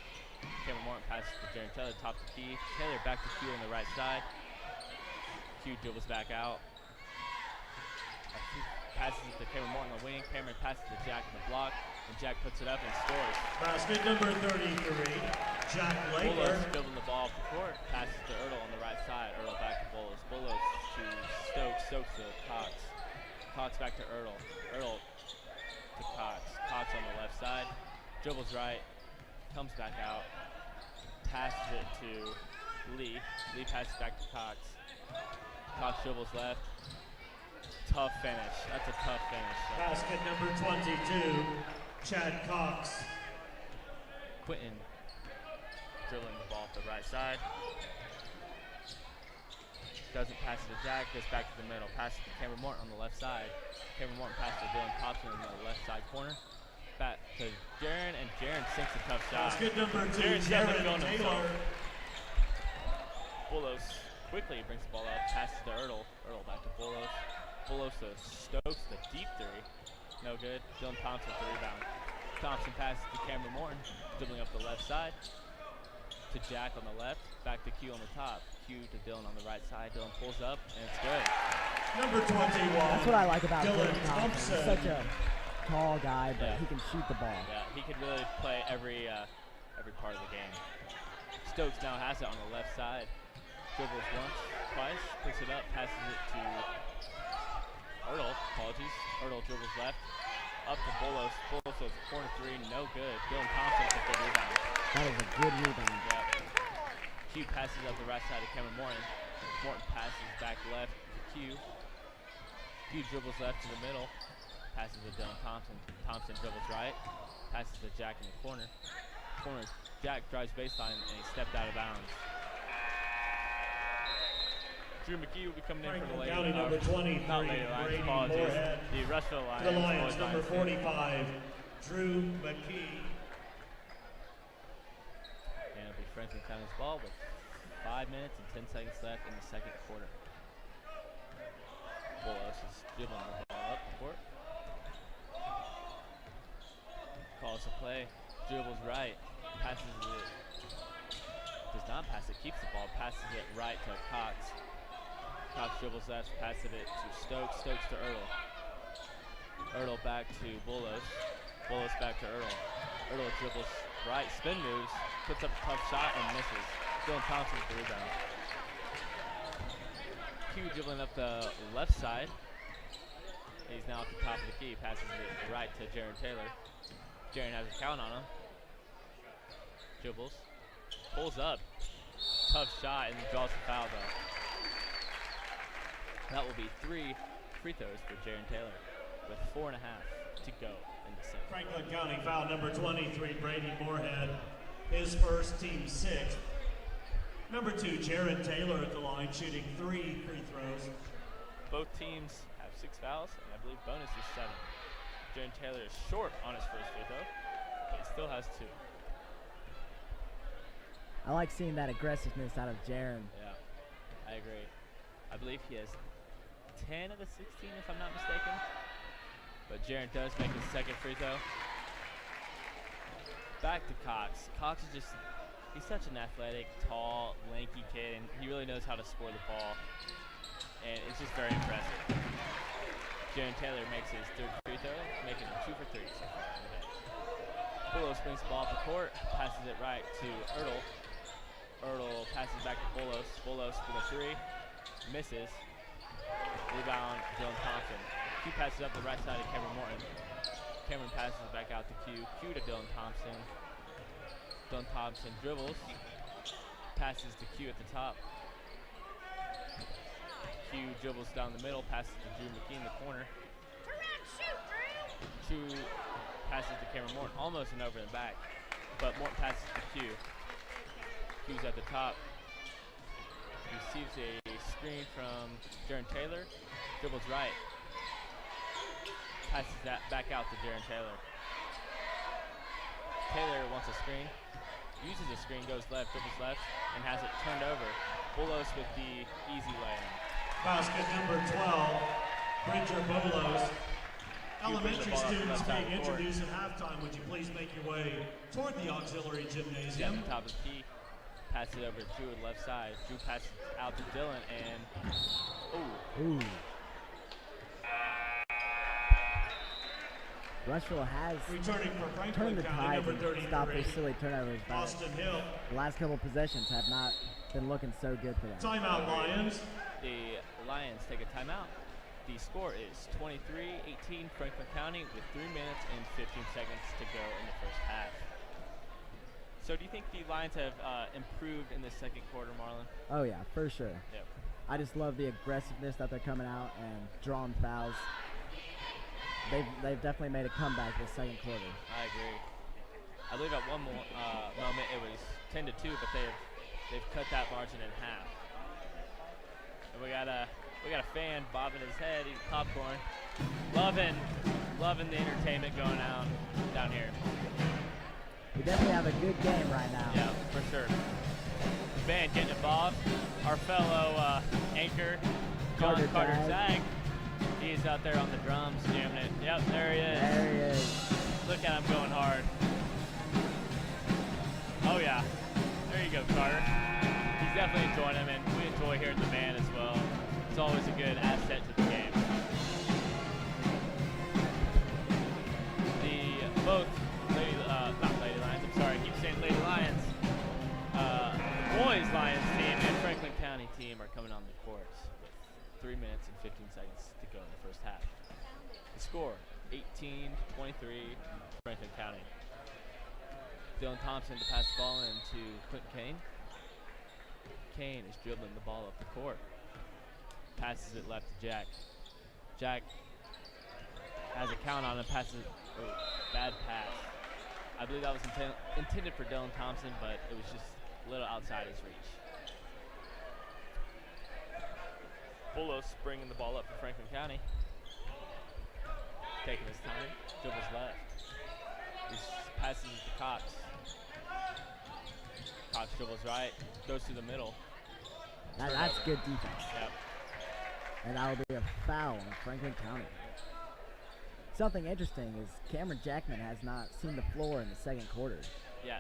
Cameron Morton passes to Jaron Taylor, top of the key. Taylor back to Q on the right side. Q dribbles back out. Passes it to Cameron Morton on the wing. Cameron passes to Jack in the block, and Jack puts it up and scores. Basket number 33, Jack Laker. Bulos dribbling the ball off the court, passes to Ertl on the right side. Ertl back to Bulos. Bulos to Stokes. Stokes to Cox. Cox back to Ertl. Ertl to Cox. Cox on the left side. Dribbles right. Comes back out. Passes it to Lee. Lee passes back to Cox. Cox dribbles left. Tough finish. That's a tough finish. Basket number 22, Chad Cox. Quentin dribbling the ball off the right side. Doesn't pass it to Jack, gets back to the middle. Passes to Cameron Morton on the left side. Cameron Morton passes to Dylan Thompson in the left side corner. Back to Jaron, and Jaron sinks a tough shot. Basket number 2, Jaron's definitely Jaron feeling himself. Taylor. Bulos quickly brings the ball up, passes to Ertl. Ertl back to Bulos. Bulos to Stokes, the deep three. No good. Dylan Thompson with the rebound. Thompson passes to Cameron Morton, dribbling up the left side. To Jack on the left, back to Q on the top. Q to Dylan on the right side. Dylan pulls up, and it's good. Number 21, That's what I like about Dylan Dylan Thompson. He's such a tall guy, but he can shoot the ball. Yeah, he could really play every part of the game. Stokes now has it on the left side. Dribbles once, twice, picks it up, passes it to Ertl. Apologies. Ertl dribbles left, up to Bulos. Bulos goes corner three, no good. Dylan Thompson with the rebound. That was a good rebound. Yep. Q passes up the right side to Cameron Morton. Morton passes back left to Q. Q dribbles left to the middle. Passes to Dylan Thompson. Thompson dribbles right. Passes to Jack in the corner. Jack drives baseline and he stepped out of bounds. Drew McKee will be coming in for the Franklin Lady County number 23, not Lady Lions, Brady apologies. Moorhead. The Rushville Lions. The Lions, boys number Lions. 45, Drew McKee. And it'll be Franklin County's ball with 5 minutes and 10 seconds left in the second quarter. Bulos is dribbling the ball up the court. Calls a play, dribbles right, passes it, does not pass it, keeps the ball, passes it right to Cox. Cox dribbles left, passes it to Stokes, Stokes to Ertl. Ertl back to Bulos, Bulos back to Ertl. Ertl dribbles right, spin moves, puts up a tough shot and misses. Dylan Thompson with the rebound. Q dribbling up the left side. He's now at the top of the key, passes it right to Jaron Taylor. Jaron has a count on him. Dribbles. Pulls up. Tough shot and draws the foul though. That will be 3 free throws for Jaron Taylor with 4.5 to go in the second. Franklin County foul number 23, Brady Moorhead. His first, team 6. Number 2, Jaron Taylor at the line, shooting 3 free throws. Both teams have 6 fouls, and I believe bonus is 7. Jaron Taylor is short on his first free throw, but he still has 2. I like seeing that aggressiveness out of Jaron. Yeah, I agree. I believe he has 10 of the 16, if I'm not mistaken. But Jaron does make his second free throw. Back to Cox. Cox is just, he's such an athletic, tall, lanky kid, and he really knows how to score the ball. And it's just very impressive. Jaron Taylor makes his third free throw, making it 2 for 3 so far today. Bulos brings the ball up the court, passes it right to Ertl. Ertl passes back to Bulos. Bulos with a 3, misses. Rebound, Dylan Thompson. Q passes up the right side to Cameron Morton. Cameron passes it back out to Q. Q to Dylan Thompson. Dylan Thompson dribbles. Passes to Q at the top. Q dribbles down the middle, passes to Drew McKee in the corner. Drew passes to Cameron Morton, almost an over and back. But Morton passes to Q. Q's at the top. Receives a screen from Jaron Taylor. Dribbles right. Passes that back out to Jaron Taylor. Taylor wants a screen. Uses a screen, goes left, dribbles left, and has it turned over. Bulos with the easy lay-in. Basket number 12, Bridger Bolos. Elementary students being introduced at halftime. Would you please make your way toward the auxiliary gymnasium? At the top of the key. Pass it over to Drew on the left side. Drew passes out to Dylan, and Ooh. Rushville has returning for Franklin turned the County, tide number and 33, stopped their silly turnovers. But Austin Hill. the last couple of possessions have not been looking so good for them. Timeout, Lions. the Lions take a timeout. The score is 23-18 Franklin County with 3 minutes and 15 seconds to go in the first half. So do you think the Lions have improved in the second quarter, Marlon? Oh yeah, for sure. Yep. I just love the aggressiveness that they're coming out and drawing fouls. They've definitely made a comeback this second quarter. I agree. I believe at one moment it was 10-2, but they've cut that margin in half. And we got a fan bobbing his head, eating popcorn, loving the entertainment going on down here. We definitely have a good game right now. Yeah, for sure. The band getting involved. Our fellow anchor, John Carter Zag. He's out there on the drums jamming it. Yep, there he is. There he is. Look at him going hard. Oh yeah. There you go, Carter. He's definitely enjoying him, and we enjoy hearing the band as well. It's always a good asset to the game. Not Lady Lions, I'm sorry, I keep saying Lady Lions. The boys Lions team and Franklin County team are coming on the court with 3 minutes and 15 seconds to go in the first half. The score, 18-23, Franklin County. Dylan Thompson to pass the ball into Quentin Kane. Kane is dribbling the ball up the court. Passes it left to Jack. Jack has a count on him, passes, bad pass. I believe that was intended for Dylan Thompson, but it was just a little outside his reach. Bulos bringing the ball up for Franklin County. Taking his time, dribbles left. He passes it to Cox. Cox dribbles right, goes through the middle. That's good defense. Yep. And that will be a foul on Franklin County. Something interesting is Cameron Jackman has not seen the floor in the second quarter. Yeah.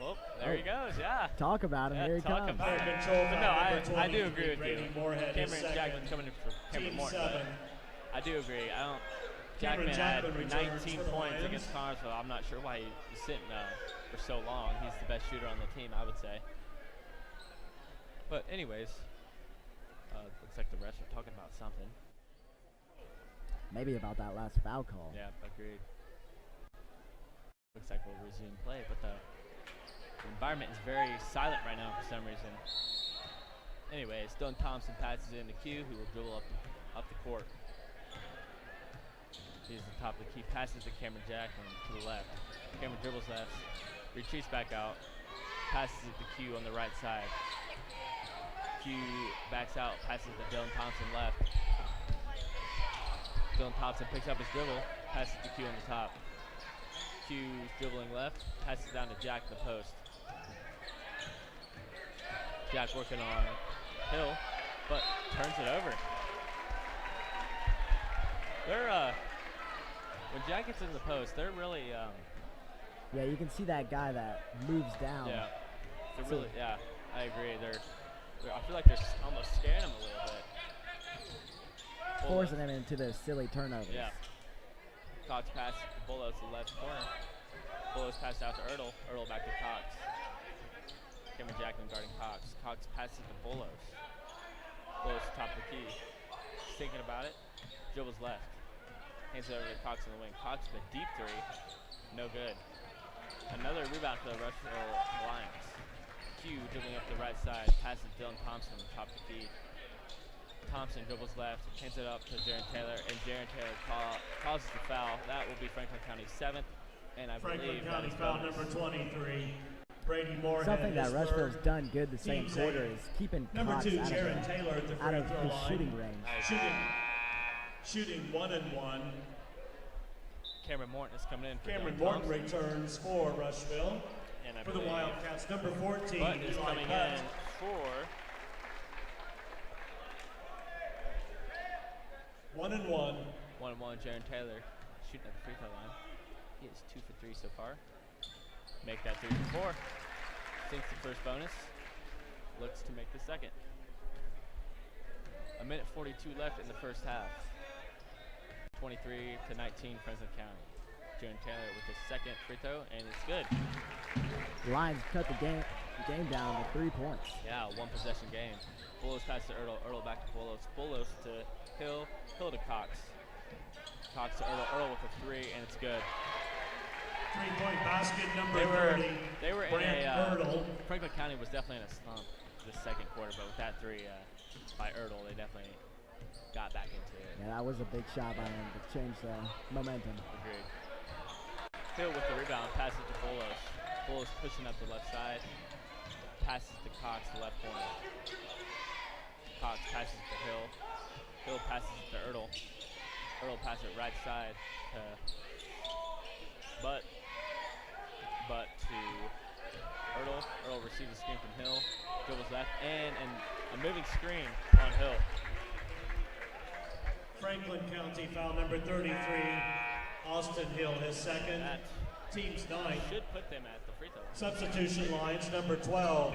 Oh, there he goes, yeah. Talk about him, Yeah, here he talk comes. about Under it. control But foul no, number I do 23, agree with Grady you. Moorhead is Cameron second. Jackman's coming in for Cameron Team Morton, 7. but I do agree. Cameron Jackman had Jackman returns 19 for the points Lions. against Connersville. I'm not sure why he's sitting for so long. He's the best shooter on the team, I would say. But anyways, looks like the refs are talking about something. Maybe about that last foul call. Yeah, agreed. Looks like we'll resume play, but the environment is very silent right now for some reason. Anyways, Dylan Thompson passes it into Q, who will dribble up the court. He's at the top of the key, passes to Cameron Jackman to the left. Cameron dribbles left, retreats back out, passes it to Q on the right side. Q backs out, passes to Dylan Thompson left. Dylan Thompson picks up his dribble, passes to Q on the top. Q dribbling left, passes down to Jack in the post. Jack working on Hill, but turns it over. They're when Jack gets in the post, they're really Yeah, you can see that guy that moves down. yeah. They're really I agree. I feel like they're almost scaring him a little bit. Forcing them into those silly turnovers. Yeah. Cox pass to Bulos to the left corner. Bulos pass out to Ertl. Ertl back to Cox. Cameron Jackman guarding Cox. Cox passes to Bulos. Bulos top of the key. He's thinking about it. Dribbles left. Hands it over to Cox in the wing. Cox with a deep three. No good. Another rebound for the Rushville Lions. Q dribbling up the right side. Passes Dylan Thompson top of the key. Thompson dribbles left, hands it up to Jaron Taylor, and Jaron Taylor causes the foul. That will be Franklin County's 7th, and I believe Franklin County that is foul bonus. number 23. Brady Moorhead. Something that his Rushville's third. done good the second Team's quarter eight. is keeping Number Cox 2, out Jaron of, Taylor at the out free of throw his line. shooting range. Shooting 1-1. Cameron Morton is coming in for Cameron Dylan Morton Thompson. returns for Rushville. And I For the believe Wildcats, number 14, Button is Eli coming Butt. in for 1-1. 1-1. Jaron Taylor shooting at the free throw line. He is 2 for 3 so far. Make that 3 for 4. Sinks the first bonus. Looks to make the second. 1:42 left in the first half. 23-19 Franklin County. Jaron Taylor with his second free throw, and it's good. Lions cut the game down to 3 points. Yeah, one possession game. Bulos pass to Ertl. Ertl back to Bulos. Bulos to Hill. Hill to Cox. Cox to Ertl. Ertl with a 3, and it's good. 3-point basket, number 30. They were in Brant Ertl. Franklin County was definitely in a slump this second quarter, but with that 3 by Ertl, they definitely got back into it. Yeah, that was a big shot by him to change the momentum. Agreed. Hill with the rebound, passes to Bulos. Bulos pushing up the left side, passes to Cox, the left corner. Cox passes to Hill. Hill passes it to Ertl. Ertl passes it right side to Butt to Ertl. Ertl receives a screen from Hill. Dribbles left, and a moving screen on Hill. Franklin County foul number 33. Austin Hill, his second. That Team's 9th. should put them at the free throw line. Substitution lines, number 12.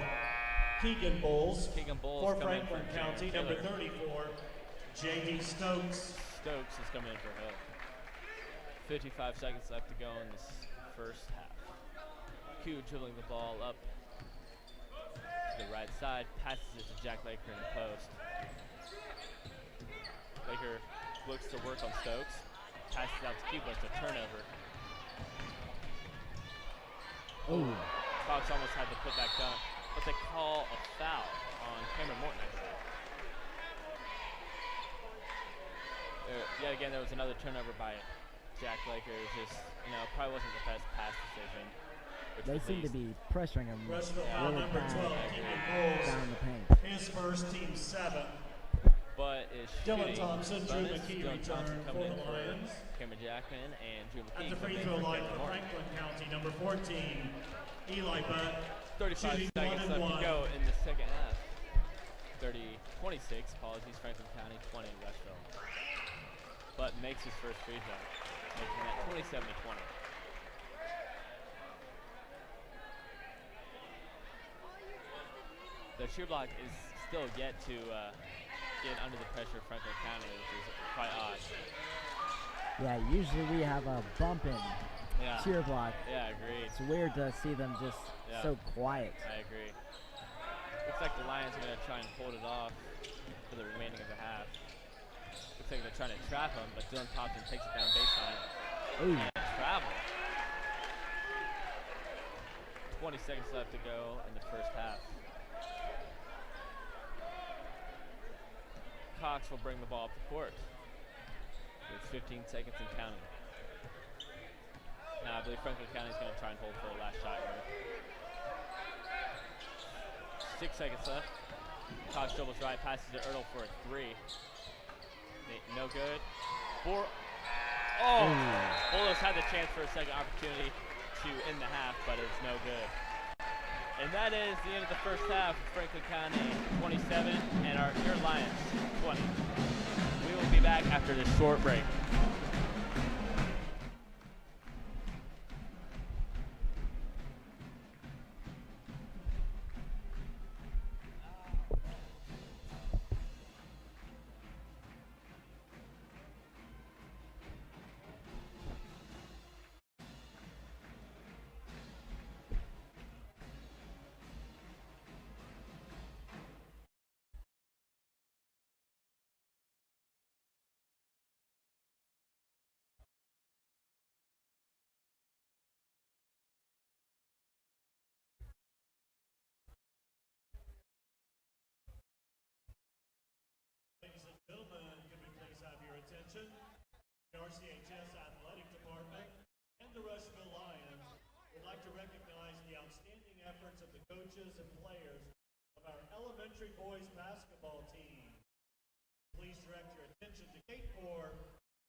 Keegan Bowles. Keegan Bowles For coming in Franklin for County, Jaron number Taylor. 34. J.D. Stokes. Stokes is coming in for Hill. 55 seconds left to go in this first half. Q dribbling the ball up to the right side, passes it to Jack Laker in the post. Laker looks to work on Stokes, passes out to Q, but it's a turnover. Ooh. Cox almost had to put that dunk, but they call a foul on Cameron Morton, I believe. Yet again, there was another turnover by Jack Laker. It was just, probably wasn't the best pass decision. They seem to be pressuring him Rushville foul really number 12. bad Keegan Bowles. down the paint. His first, team 7. But is Dylan shooting Thompson, Drew bonus. McKee Dylan Thompson return coming for in the for Lions. Cameron Jackman, and Drew At McKee the free coming in throw for line Cameron for Morton. Franklin County, number 14. Eli Butt. 35 shooting seconds left 1-1. to go in the second half. 26, apologies, Franklin County, 20, Rushville. But makes his first free throw, making that 27-20. The cheer block is still yet to get under the pressure of Franklin County, which is quite odd. Yeah, usually we have a bumping Yeah. cheer block. Yeah, agreed. It's weird to see them just Yeah. so quiet. I agree. Looks like the Lions are going to try and hold it off for the remaining of the half. Looks like they're trying to trap him, but Dylan Thompson takes it down baseline. Ooh. And travel. 20 seconds left to go in the first half. Cox will bring the ball up the court with 15 seconds and counting. Now I believe Franklin County is going to try and hold for the last shot here. 6 seconds left. Cox dribbles right, passes to Ertl for a 3. No good. 4. Oh, Bulldogs had the chance for a second opportunity to end the half, but it's no good. And that is the end of the first half. Franklin County 27 and your Lions 20. We will be back after this short break. Ladies and gentlemen, could we please have your attention? The RCHS Athletic Department and the Rushville Lions would like to recognize the outstanding efforts of the coaches and players of our elementary boys basketball team. Please direct your attention to Gate 4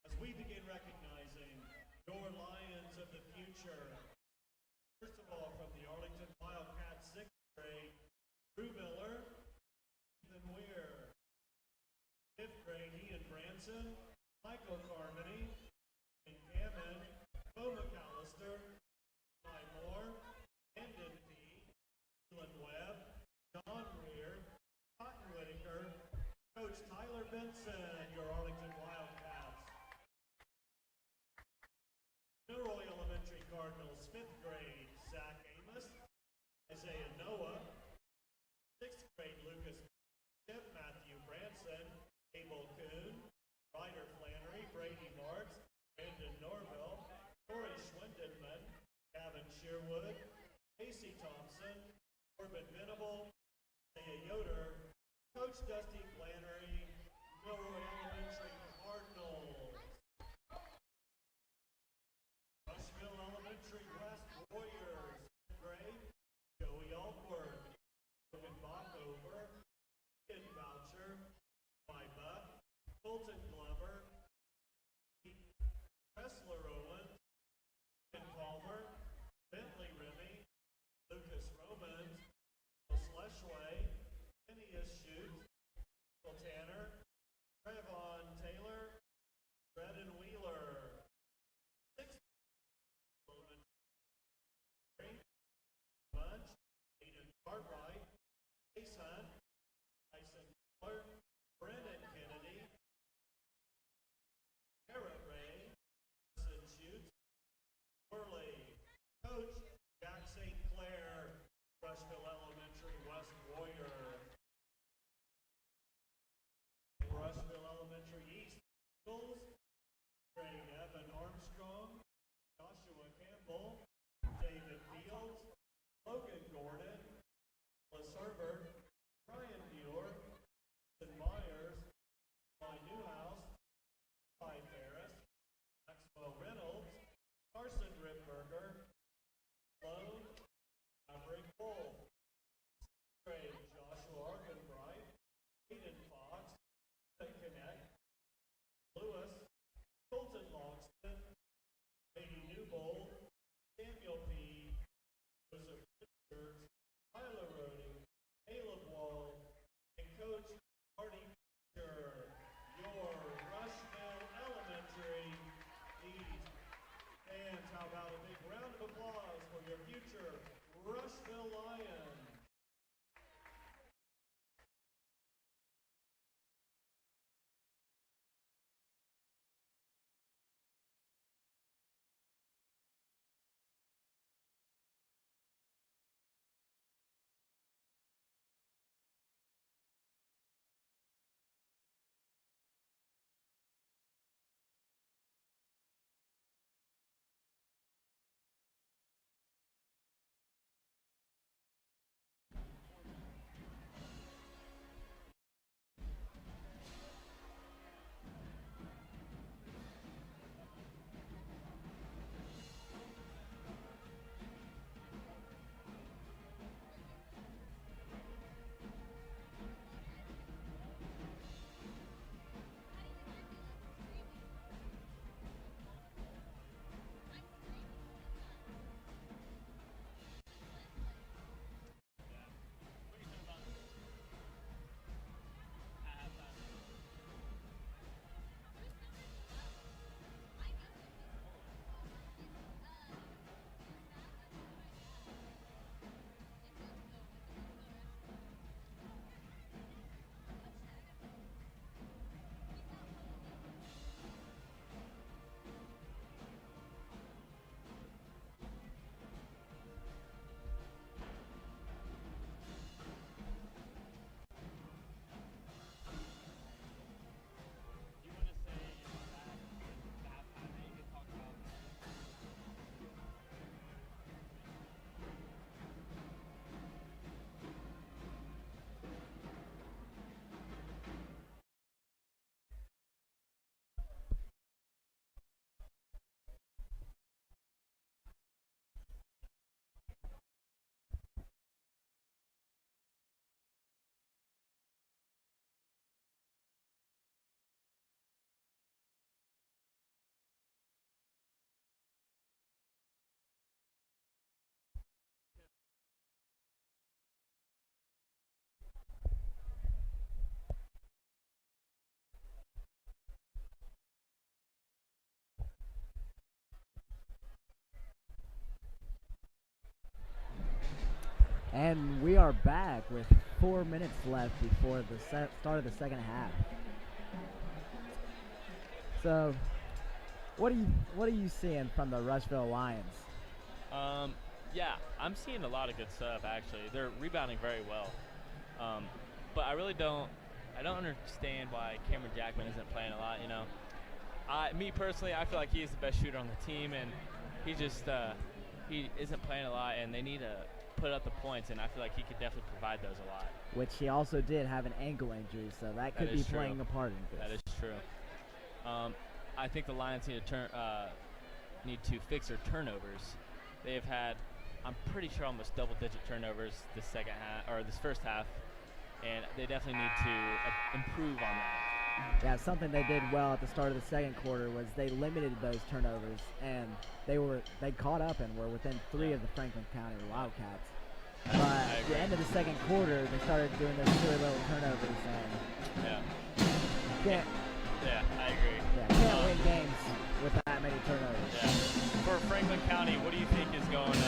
as we begin recognizing your Lions of the future. First of all, from the Arlington Wildcats 6th grade, Drew Miller, Ethan Weir. 5th grade, Ian Branson, Michael Carmody, and Gammon, Bo McAllister, Ty Moore, Brandon P., Leland Webb, John Rear, Cotton Whitaker, Coach Tyler Benson, your Arlington Wildcats. Milroy Elementary Cardinals 5th grade, Zach Amos, Isaiah Noah, 6th grade, Lucas Chip, Matthew Branson, Abel Kuhn, Ryder Flannery, Brady Marks, Brandon Norville, Corey Schwindenman, Gavin Sherwood, Casey Thompson, Corbin Venable, Isaiah Yoder, Coach Dusty Flannery, Milroy Elementary Cardinals. Rushville Elementary West Warriors, 5th grade, Joey Altworth, Logan Bockover, Ian Boucher, Buck, Colton Glover, Pressler Owen, Ken Palmer, Bentley Remy, Lucas Romans, Schleshway, Phineas Shute, Tanner, Trevon Taylor. And we are back with 4 minutes left before the start of the second half. So, what are you seeing from the Rushville Lions? Yeah, I'm seeing a lot of good stuff actually. They're rebounding very well. But I really don't understand why Cameron Jackman isn't playing a lot, you know. Me personally, I feel like he's the best shooter on the team, and he just he isn't playing a lot, and they need to put up the points, and I feel like he could definitely provide those a lot. Which he also did have an ankle injury, so that could be playing a part in this. That is true. I think the Lions need to fix their turnovers. They have had, I'm pretty sure, almost double-digit turnovers this first half, and they definitely need to improve on that. Yeah, something they did well at the start of the second quarter was they limited those turnovers, and they caught up and were within 3 of the Franklin County Wildcats. But at the end of the second quarter, they started doing those silly little turnovers, and I agree. Yeah, can't win games with that many turnovers. Yeah. For Franklin County, what do you think is going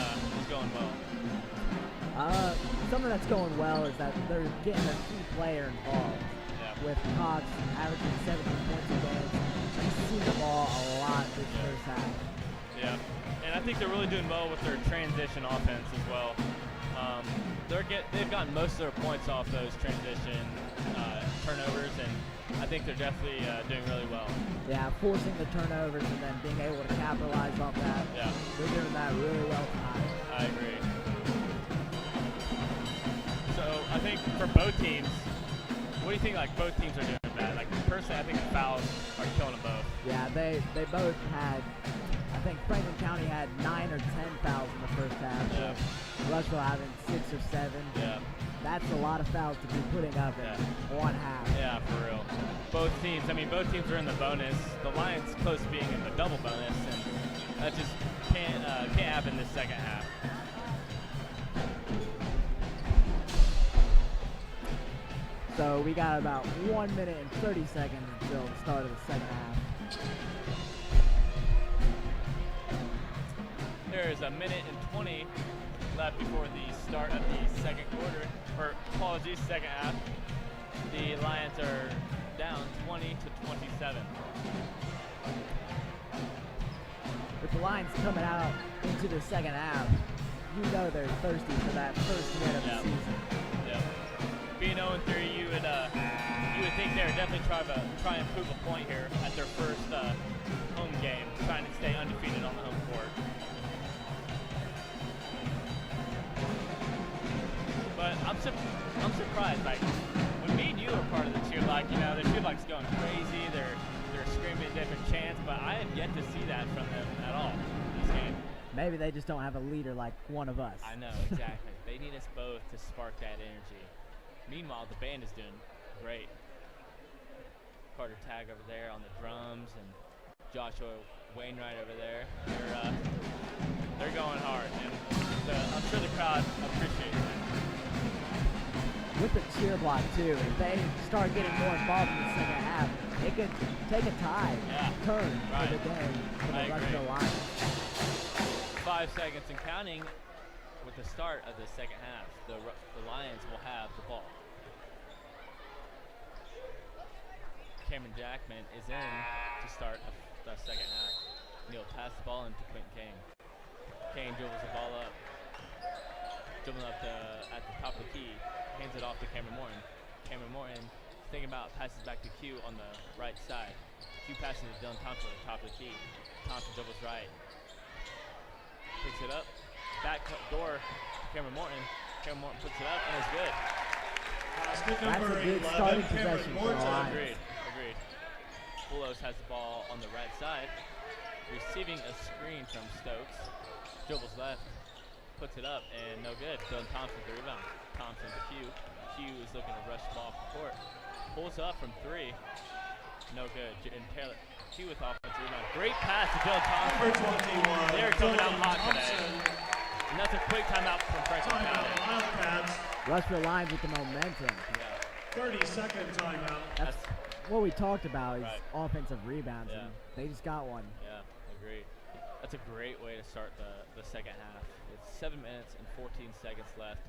well? Something that's going well is that they're getting a key player involved. Yeah. With Cox averaging 17 points a game. He's seen the ball a lot this first half. Yeah, and I think they're really doing well with their transition offense as well. They've gotten most of their points off those transition turnovers, and I think they're definitely doing really well. Yeah, forcing the turnovers and then being able to capitalize off that. Yeah. They're doing that really well tonight. I agree. So I think for both teams, what do you think like both teams are doing bad? Like personally, I think the fouls are killing them both. Yeah, they both had, I think Franklin County had 9 or 10 fouls in the first half. Yeah. Rushville having 6 or 7. Yeah. That's a lot of fouls to be putting up in one half. Yeah, for real. Both teams are in the bonus. The Lions close to being in the double bonus, and that just can't happen this second half. So we got about 1 minute and 30 seconds until the start of the second half. There is a minute and 20 left before the start of the second quarter, second half. The Lions are down 20-27. With the Lions coming out into the second half, you know they're thirsty for that first win of the season. Yep. Being 0-3, you would think they would definitely try and prove a point here at their first home game, trying to stay undefeated on the home court. But I'm surprised. Like when me and you are part of the cheer, like the cheer box going crazy. They're screaming different chants, but I have yet to see that from them at all in this game. Maybe they just don't have a leader like one of us. I know, exactly. They need us both to spark that energy. Meanwhile, the band is doing great. Carter Tagg over there on the drums, and Joshua Wainwright over there. They're going hard, and I'm sure the crowd appreciates that. With the cheer block too, if they start getting more involved in the second half, it could take a tide turn for the game for the Rushville Lions. 5 seconds and counting with the start of the second half. The Lions will have the ball. Cameron Jackman is in to start the second half. He'll pass the ball into Quentin Kane. Kane dribbles the ball up. Dribbling up at the top of the key. Hands it off to Cameron Morton. Cameron Morton thinking about passes back to Q on the right side. Q passes to Dylan Thompson at the top of the key. Thompson dribbles right. Picks it up. Back door, Cameron Morton. Cameron Morton puts it up and it's good. That's a good starting possession for the Lions. Agreed. Bulos has the ball on the right side. Receiving a screen from Stokes. Dribbles left. Puts it up and no good. Dylan Thompson with the rebound. Thompson to Q. Q is looking to rush the ball off the court. Pulls up from 3. No good. And Taylor Q with offensive rebound. Great pass to Dylan Thompson. Number 21. They're coming out hot today. And that's a quick timeout from Franklin County. Wildcats. Rushville Lions with the momentum. Yeah. 30-second timeout. That's what we talked about is offensive rebounds. Yeah. And they just got one. Yeah, agreed. That's a great way to start the second half. It's 7 minutes and 14 seconds left.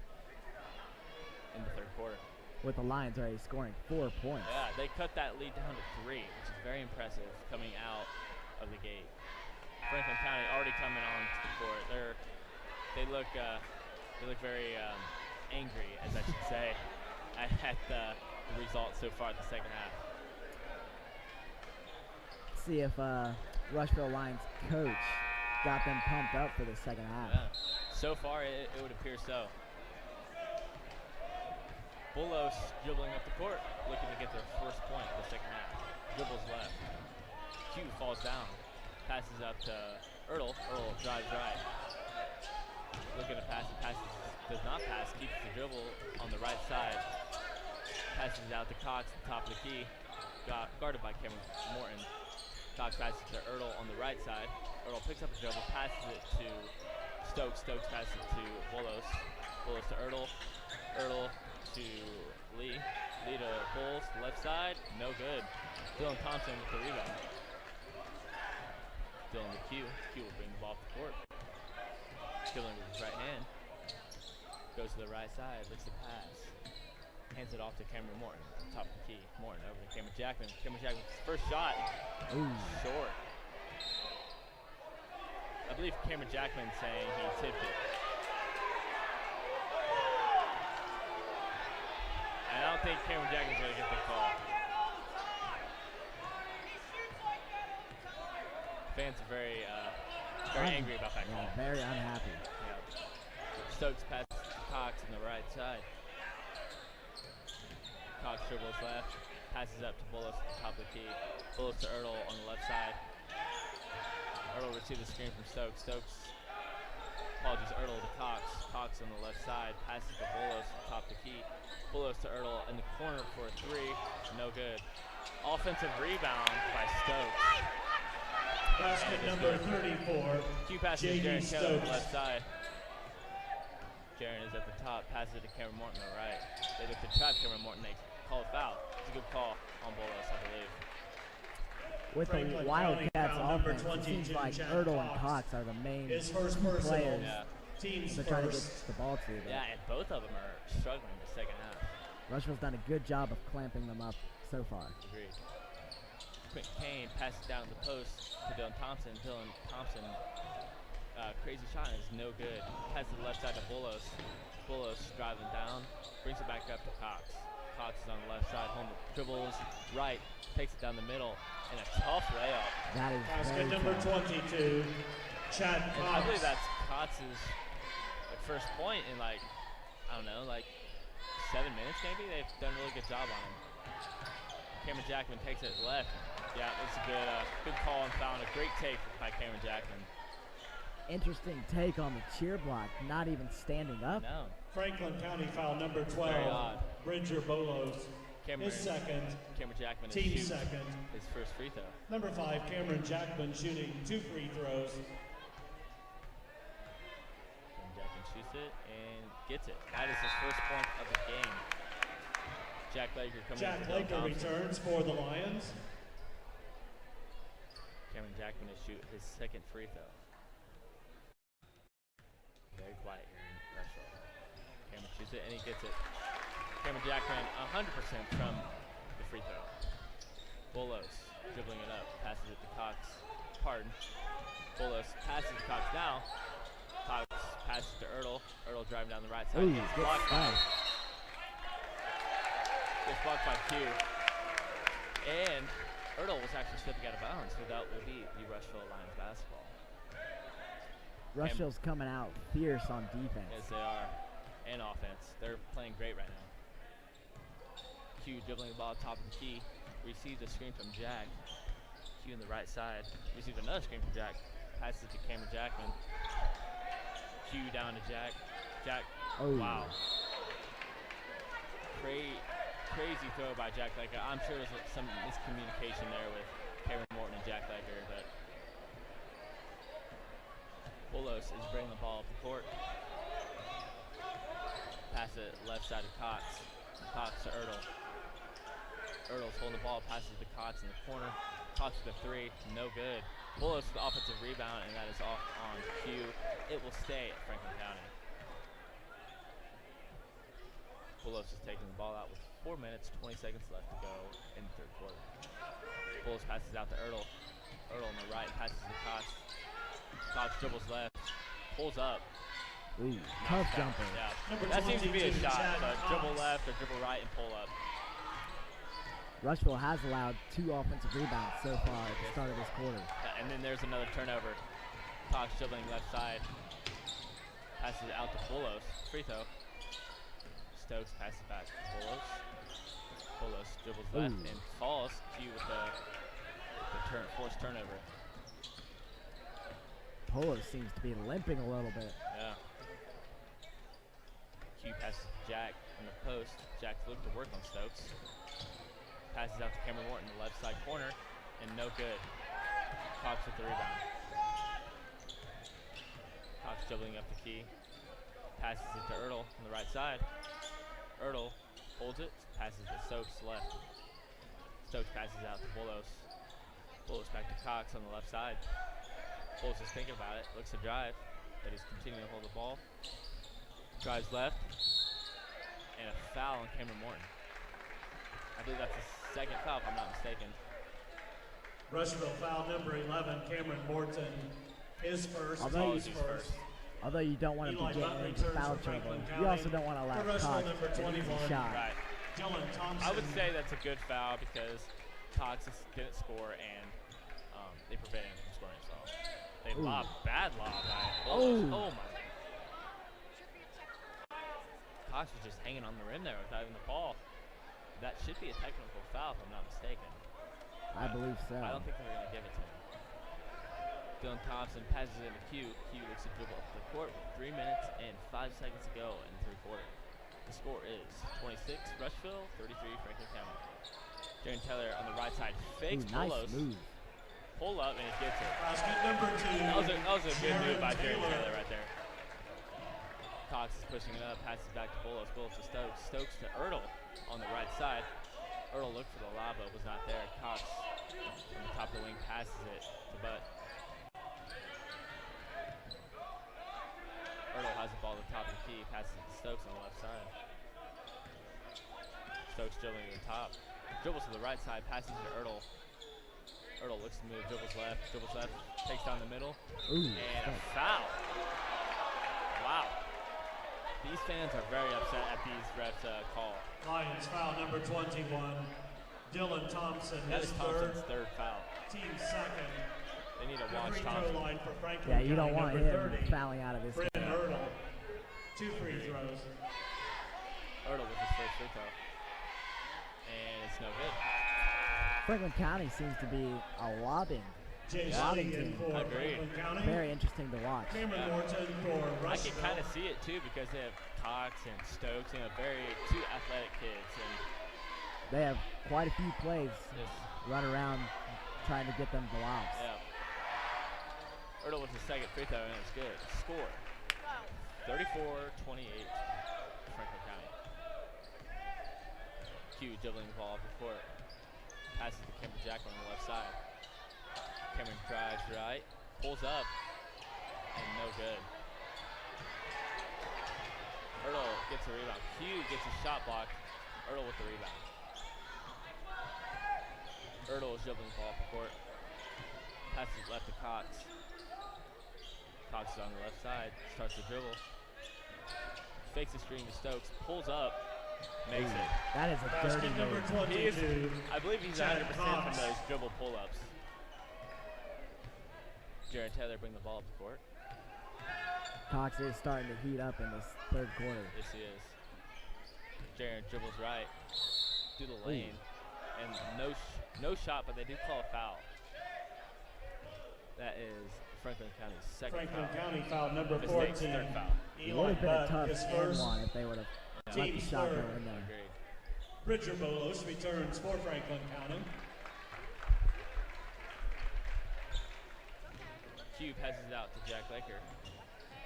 in the third quarter. With the Lions already scoring 4 points. Yeah, they cut that lead down to 3, which is very impressive coming out of the gate. Franklin County already coming on to the court. They look very angry, as I should say, at the result so far in the second half. See if Rushville Lions coach got them pumped up for the second half. Yeah. So far, it would appear so. Bulos dribbling up the court, looking to get their first point of the second half. Dribbles left. Q falls down. Passes up to Ertl. Ertl drives right. Looking to pass. Does not pass. Keeps the dribble on the right side. Passes out to Cox at the top of the key. Guarded by Cameron Morton. Cox passes to Ertl on the right side. Ertl picks up the dribble, passes it to Stokes. Stokes passes it to Bulos. Bulos to Ertl. Ertl to Lee. Lee to Bulls, left side, no good. Dylan Thompson with the rebound. Dylan to Q. Q will bring the ball up the court. Dylan with his right hand. Goes to the right side, looks to pass. Hands it off to Cameron Morton, top of the key. Morton over to Cameron Jackman. Cameron Jackman's first shot, short. I believe Cameron Jackman saying he tipped it. And I don't think Cameron Jackson's going to get the call. Fans are very angry about that call. Very unhappy. Yeah. Stokes passes to Cox on the right side. Cox dribbles left, passes up to Bullis at the top of the key. Bullis to Ertl on the left side. Ertl receives the screen from Stokes. Stokes apologies Ertl to Cox. Cox on the left side, passes to Bullis at the top of the key. Bullis to Ertl in the corner for a 3, no good. Offensive rebound by Stokes. Basket number 34. Q passes to Jaron Kelly on the left side. Jaron is at the top, passes it to Cameron Morton on the right. They look to trap Cameron Morton, they call a foul. It's a good call on Bullis, I believe. With Franklin the Wildcats County foul offense, it seems like Chad Ertl and Cox. Cox are the main His first key personal. players Yeah. Team's to try to first. get the ball to. But Yeah, and both of them are struggling in the second half. Rushville's done a good job of clamping them up so far. Agreed. Quentin Kane passes down the post to Dylan Thompson. Dylan Thompson, crazy shot is no good. Passes to the left side to Bullos. Bullos driving down, brings it back up to Cox. Cox is on the left side, home dribbles right, takes it down the middle, and a tough layup. That is Basket very number tough. 22. Chad And I believe Cox. that's Cox's first point in like 7 minutes maybe. They've done a really good job on him. Cameron Jackman takes it left. Yeah, that's a good call and foul. A great take by Cameron Jackman. Interesting take on the cheer block, not even standing up. No. Franklin County foul number 12. Very odd. Bridger Bolos. Cameron His second. Cameron Jackman is Team shooting second. his first free throw. Number 5, Cameron Jackman shooting 2 free throws. Cameron Jackman shoots it and gets it. That is his first point of the game. Jack Laker coming Jack in for Dylan Laker Thompson. returns for the Lions. Cameron Jackman is shooting his second free throw. Very quiet here in Rushville. Cameron shoots it and he gets it. Cameron Jackman 100% from the free throw. Bolos dribbling it up, passes it to Cox. Pardon. Bolos passes to Cox now. Cox passes to Ertl. Ertl driving down the right side. Ooh, Gets good blocked by, stuff. gets blocked by Q. And Ertl was actually stepping out of bounds, so that will be the Rushville Lions basketball. Rushville's coming out fierce on defense. Yes, they are. And offense. They're playing great right now. Q dribbling the ball top of the key. Receives a screen from Jack. Q on the right side. Receives another screen from Jack. Passes it to Cameron Jackman. Q down to Jack. Jack. Oh. Wow. Crazy throw by Jack Laker. I'm sure there's some miscommunication there with Cameron Morton and Jack Laker, but Bolos is bringing the ball up the court. Pass it left side to Cox. Cox to Ertl. Ertl's holding the ball, passes to Cox in the corner. Cox with a 3, no good. Bolos with the offensive rebound, and that is off on Q. It will stay at Franklin County. Poulos is taking the ball out with 4 minutes, 20 seconds left to go in the third quarter. Poulos passes out to Ertl. Ertl on the right, passes to Cox. Cox dribbles left, pulls up. Ooh, tough jumper. Yeah, Number that seems to be a 22, shot, Chad but dribble Cox. left or dribble right and pull up. Rushville has allowed 2 offensive rebounds so far at the start of this quarter. And then there's another turnover. Cox dribbling left side. Passes it out to Poulos. Free throw. Stokes passes it back to Poulos. Poulos dribbles left Ooh. and falls. Q with the forced turnover. Polo seems to be limping a little bit. Yeah. Q passes to Jack on the post. Jack's looking to work on Stokes. Passes out to Cameron Morton, the left side corner, and no good. Cox with the rebound. Cox dribbling up the key. Passes it to Ertl on the right side. Ertl holds it, passes to Stokes left. Stokes passes out to Poulos. Poulos back to Cox on the left side. Poulos is thinking about it, looks to drive, but he's continuing to hold the ball. Drives left, and a foul on Cameron Morton. I believe that's his second foul, if I'm not mistaken. Rushville foul number 11, Cameron Morton. His first, Although team's he's first. Although you don't want to be Eli getting Buck into returns foul for trouble, Franklin you also County. don't want to allow For Rushville, Cox number an easy 21. shot. Right. Dylan Thompson. I would say that's a good foul because Cox didn't score and they prevented him from scoring. So they Ooh. bad lob by Oh. Poulos. Oh my. Cox was just hanging on the rim there without having the ball. That should be a technical foul if I'm not mistaken. I believe so. I don't think they're going to give it to him. Dylan Thompson passes it to Q. Q looks to dribble up the court with 3 minutes and 5 seconds to go in the third quarter. The score is 26 Rushville, 33 Franklin County. Jaron Taylor on the right side fakes Ooh, nice Poulos. move. Pull up and he gets it. Basket number 2. That was a good move by Jaron Taylor. Taylor right there. Cox is pushing it up, passes back to Poulos. Poulos to Stokes. Stokes to Ertl on the right side. Ertl looked for the lob, but was not there. Cox from the top of the wing passes it to Butt. Ertl has the ball at the top of the key, passes it to Stokes on the left side. Stokes dribbling to the top. Dribbles to the right side, passes to Ertl. Ertl looks to move, dribbles left, takes down the middle. Ooh, And a foul. Wow. These fans are very upset at these refs' call. Lions foul number 21, Dylan Thompson. That His is Thompson's third, third foul. team second. They need to The watch free throw Thompson. line for Franklin yeah, you don't County, want number him 30, fouling out of this Bryn game. Ertl. 2 free throws. Ertl with his first free throw. And it's no good. Franklin County seems to be a lobbing. Jay Lobbing Sneed team. for Agreed. Franklin County. Very interesting to watch. Cameron Morton for I can kind of Rushville. see it too because they have Cox and Stokes, two athletic kids, and They have quite a few plays just run around trying to get them blocks. yeah. Ertl with his second free throw and it's good. Score 34-28 Franklin County. Q dribbling the ball off the court. Passes to Cameron Jackman on the left side. Cameron drives right, pulls up, and no good. Ertl gets a rebound. Q gets a shot block. Ertl with the rebound. Ertl is dribbling the ball off the court. Passes left to Cox. Cox is on the left side. Starts to dribble. Fakes the screen to Stokes. Pulls up. Makes it. That is a dirty Basket number move. 22. I believe he's Chad 100% from Cox. those dribble pull-ups. Jaron Taylor bring the ball up the court. Cox is starting to heat up in this third quarter. Yes, he is. Jaron dribbles right through the lane, and no shot, but they do call a foul. That is Franklin County's second Franklin foul. County foul number Mistakes, 14. third foul. It would Eli have been a Buck, tough his and first. one if they would have let the Team's shot go third. in there. Agreed. Bridger Bolos returns for Franklin County. Q passes it out to Jack Laker.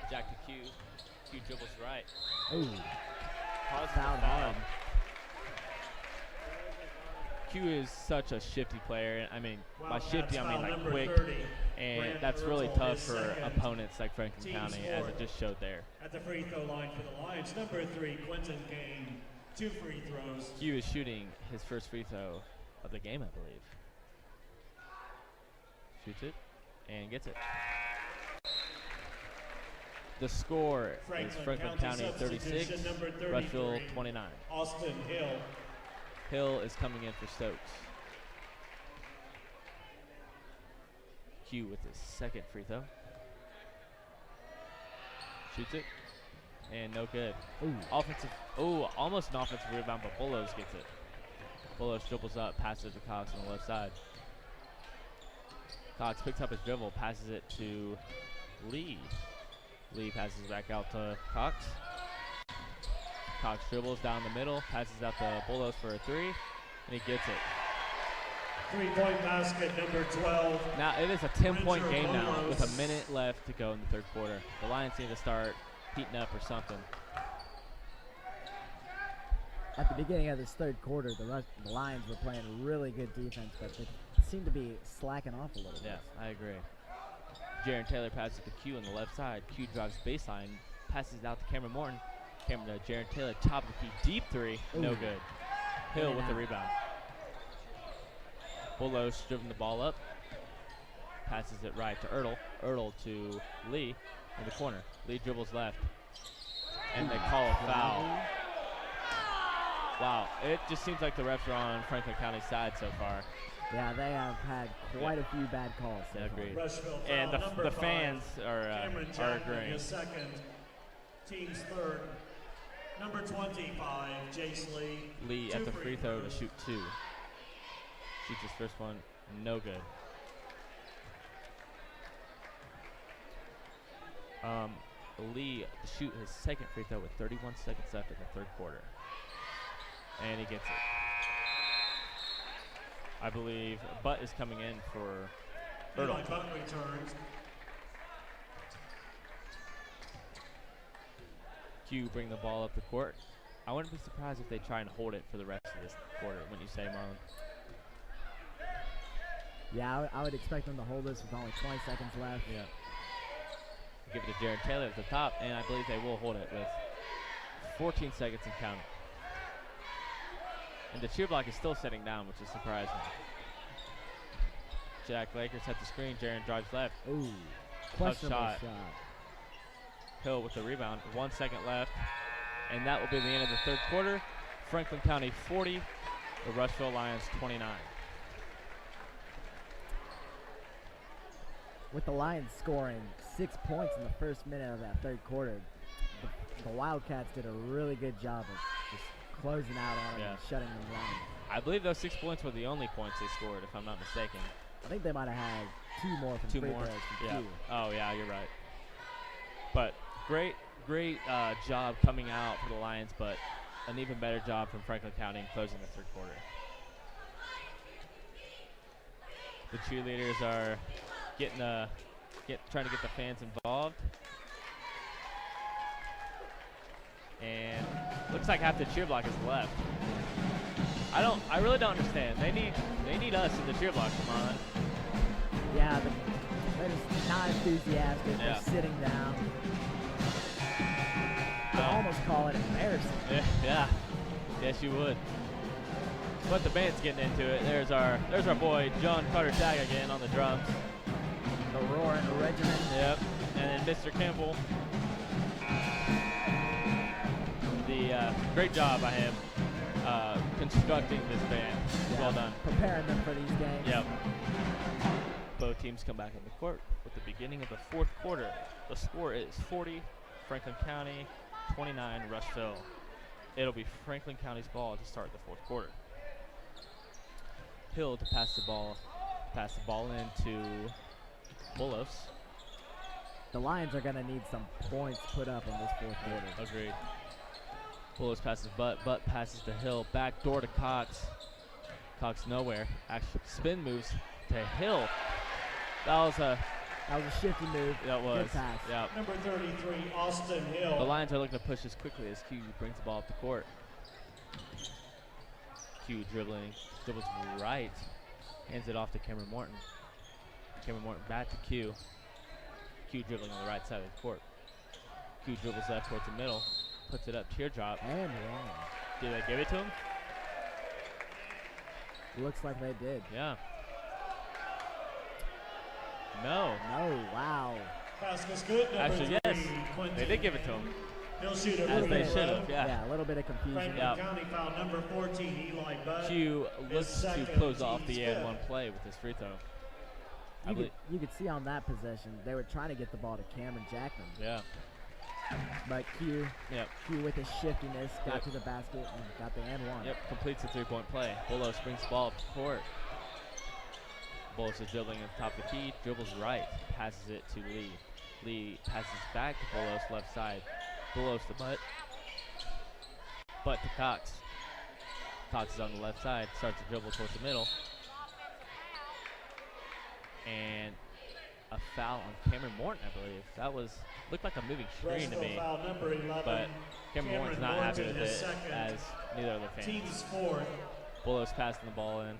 Jack to Q. Q dribbles right. Ooh, Causes fouled a foul. hard. Q is such a shifty player. I mean, by Wildcats shifty, I foul mean like number quick, 30. and Brent that's really Ertl, tough his for second. opponents like Franklin Team's County, as it fourth. just showed there. At the free throw line for the Lions, number 3, Quentin Kane. 2 free throws. Q is shooting his first free throw of the game, I believe. Shoots it and gets it. The score is Franklin County 36, number 33, Rushville 29. Austin Hill. Hill is coming in for Stokes. Q with his second free throw. Shoots it. And no good. Almost an offensive rebound, but Bolos gets it. Bolos dribbles up, passes it to Cox on the left side. Cox picks up his dribble, passes it to Lee. Lee passes back out to Cox. Cox dribbles down the middle, passes out to Bolos for a 3, and he gets it. 3-point basket, number 12. Now it is a 10-point game now with a minute left to go in the third quarter. The Lions need to start heating up or something. At the beginning of this third quarter, the Lions were playing really good defense, but they seemed to be slacking off a little bit. Yeah, I agree. Jaron Taylor passes to Q on the left side. Q drives baseline, passes out to Cameron Morton. Cameron to Jaron Taylor, top of the key, deep 3, no good. Hill with the rebound. Bolos driven the ball up, passes it right to Ertl. Ertl to Lee in the corner. Lee dribbles left, and they call a foul. Wow, it just seems like the refs are on Franklin County's side so far. Yeah, they have had quite a few bad calls. So Agreed. Rushville And foul, number the 5, fans are Jackman, agreeing. his second, team's third. Number 25, Jace Lee. Lee 2 at the free throw to throws. shoot 2. Shoots his first one, no good. Lee to shoot his second free throw with 31 seconds left in the third quarter. And he gets it. I believe Butt is coming in for Eli Ertl. Butt returns. Q bring the ball up the court. I wouldn't be surprised if they try and hold it for the rest of this quarter, wouldn't you say, Marlon? Yeah, I would expect them to hold this with only 20 seconds left. Yeah. Give it to Jaron Taylor at the top, and I believe they will hold it with 14 seconds and counting. And the cheer block is still sitting down, which is surprising. Jack Lakers at the screen. Jaron drives left. Ooh, questionable shot. shot. Hill with the rebound. 1 second left. And that will be the end of the third quarter. Franklin County 40, the Rushville Lions 29. With the Lions scoring 6 points in the first minute of that third quarter, the Wildcats did a really good job of just closing out on them and shutting them down. I believe those 6 points were the only points they scored, if I'm not mistaken. I think they might have had 2 more from free throws from Yeah. Q. Oh, yeah, you're right. But great job coming out for the Lions, but an even better job from Franklin County in closing the third quarter. The cheerleaders are trying to get the fans involved. And looks like half the cheer block is left. I really don't understand. They need us in the cheer block, come on. Yeah, they're just not enthusiastic. Yeah. They're sitting down. I almost call it embarrassing. Yeah. Yes, you would. But the band's getting into it. There's our boy John Carter Tag again on the drums. The Roaring Regiment. Yep. And then Mr. Campbell. The great job by him constructing this band. Yeah, Well done. Preparing them for these games. Yep. Both teams come back on the court with the beginning of the fourth quarter. The score is 40, Franklin County, 29, Rushville. It'll be Franklin County's ball to start the fourth quarter. Hill to pass the ball into Bolos. The Lions are going to need some points put up in this fourth quarter. Agreed. Bolos passes Butt passes to Hill, back door to Cox. Cox nowhere. Actually, spin moves to Hill. That was a shifty move. That was. Good pass. Yep. Number 33, Austin Hill. The Lions are looking to push as quickly as Q brings the ball up the court. Q dribbles right, hands it off to Cameron Morton. Cameron Morton back to Q. Q dribbling on the right side of the court. Q dribbles left towards the middle, puts it up, teardrop. And one. Did they give it to him? Looks like they did. Yeah. No. No, wow. Basket's good. Number Actually, yes. 3, Quentin They did give it to him. He'll shoot a As little they bit should low. have, yeah. A little bit of confusion. Franklin Yep. County foul number 14, Eli Budd. Q looks to second, close off team's the and fifth. one play with his free throw. I You believe. could see on that possession, they were trying to get the ball to Cameron Jackman. Yeah. But Q Yep. with his shiftiness got Yep. to the basket and got the and one. Yep. Completes the 3-point play. Bulos brings the ball up the court. Bulos is dribbling at the top of the key. Dribbles right. Passes it to Lee. Lee passes back to Bulos left side. Bulos the butt. Butt to Cox. Cox is on the left side. Starts to dribble towards the middle. And a foul on Cameron Morton, I believe. That looked like a moving screen to Rushville me. foul number 11. But Cameron Morton's not happy with his it, second. as neither of the fans. Team's fourth. Bulos passing the ball in.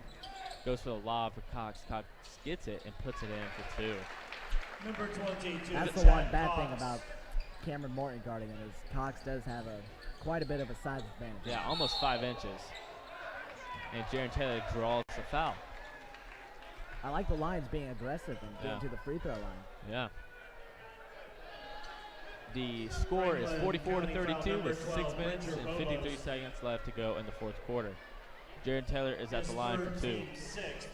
Goes for the lob for Cox. Cox gets it and puts it in for 2. Number 22. That's the Chad one bad thing Cox. about Cameron Morton guarding him is Cox does have quite a bit of a size advantage. Yeah, almost 5 inches. And Jaron Taylor draws the foul. I like the Lions being aggressive and getting Yeah. to the free throw line. Yeah. The score is 44-32 with 6 minutes and 53 seconds left to go in the fourth quarter. Jaron Taylor is at the line for 2. Team sixth.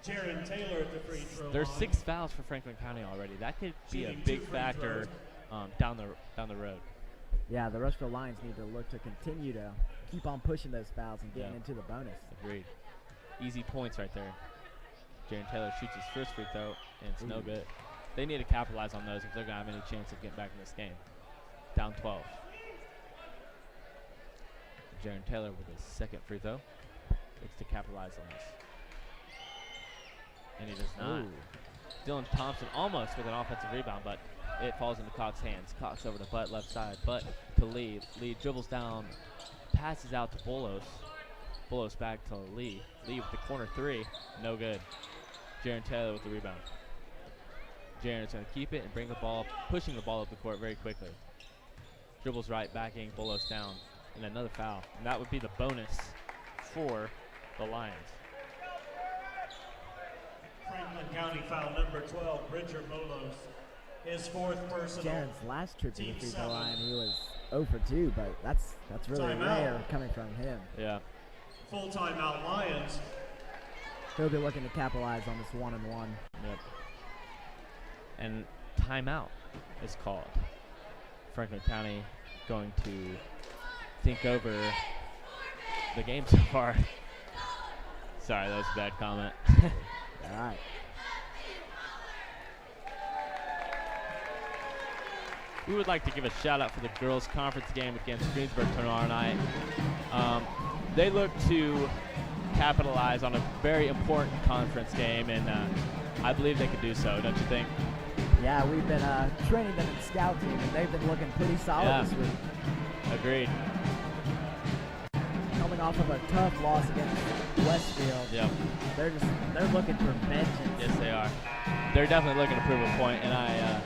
Jaron Taylor at the free throw There's line. 6 fouls for Franklin County already. That could be a Shooting big 2 free factor down the road. Yeah, the Rushville Lions need to look to continue to keep on pushing those fouls and getting Yeah. into the bonus. Agreed. Easy points right there. Jaron Taylor shoots his first free throw, and it's no Ooh. good. They need to capitalize on those if they're going to have any chance of getting back in this game. Down 12. Jaron Taylor with his second free throw. Looks to capitalize on this. And he does not. Ooh. Dylan Thompson almost with an offensive rebound, but it falls into Cox's hands. Cox over to Butt left side. Butt to Lee. Lee dribbles down, passes out to Bulos. Bulos back to Lee. Lee with the corner 3. No good. Jaron Taylor with the rebound. Jaron's going to keep it and bring the ball, pushing the ball up the court very quickly. Dribbles right, backing Bulos down. And another foul. And that would be the bonus for the Lions. Franklin County foul number 12, Bridger Molos. His fourth personal. Jaron's last trip to the Team free throw 7. line, he was 0 for 2, but that's really Timeout. rare coming from him. Yeah. Full timeout Lions. He'll be looking to capitalize on this 1-and-1. Yep. And timeout is called. Franklin County going to think over the game so far. Sorry, that was a bad comment. All right. We would like to give a shout out for the girls' conference game against Greensburg tomorrow night. They look to capitalize on a very important conference game, and I believe they could do so, don't you think? Yeah, we've been training them in scout team, and they've been looking pretty solid Yeah. this week. Agreed. Coming off of a tough loss against Westfield, Yep. they're looking for vengeance. Yes, they are. They're definitely looking to prove a point, and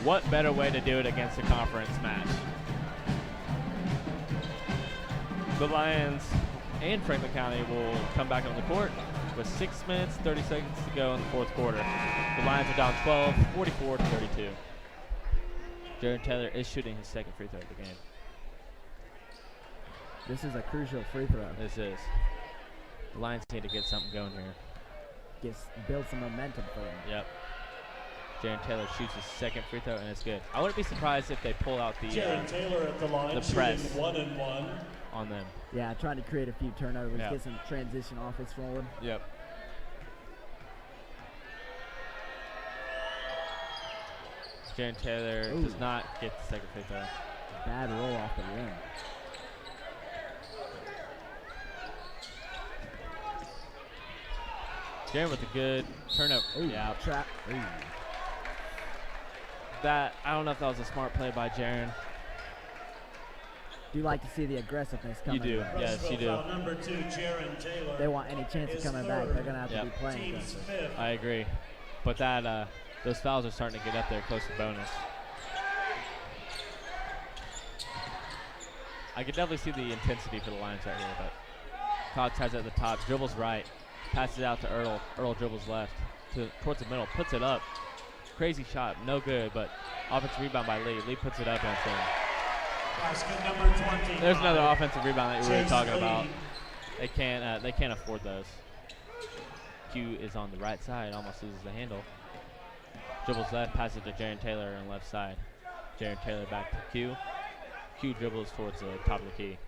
what better way to do it against a conference match? The Lions and Franklin County will come back on the court with 6 minutes, 30 seconds to go in the fourth quarter. The Lions are down 12, 44-32. Jaron Taylor is shooting his second free throw of the game. This is a crucial free throw. This is. The Lions need to get something going here. Build some momentum for them. Yep. Jaron Taylor shoots his second free throw, and it's good. I wouldn't be surprised if they pull out the Jaron Taylor at the line, the shooting press. 1-and-1. on them. Yeah, trying to create a few turnovers, Yeah. get some transition offense rolling. Yep. Jaron Taylor Ooh. does not get the second free throw. Bad roll off the rim. Jaron with a good turnover. Ooh, Yeah. trap. Ooh. That, I don't know if that was a smart play by Jaron. Do you like to see the aggressiveness coming? do. back? Yes, you do. Foul number 2, Jaron Taylor. They want any chance of His coming back, third. they're going to have to Yep. be playing Team's aggressive. fifth. I agree. But that those fouls are starting to get up there close to bonus. I could definitely see the intensity for the Lions right here, but Cox has it at the top, dribbles right, passes out to Earl. Earl dribbles left towards the middle, puts it up. Crazy shot, no good, but offensive rebound by Lee. Lee puts it up and it's in. Basket number 20. There's another offensive rebound that you were Chase talking Lee. about. They can't afford those. Q is on the right side, almost loses the handle. Dribbles left, passes to Jaron Taylor on the left side. Jaron Taylor back to Q. Q dribbles towards the top of the key.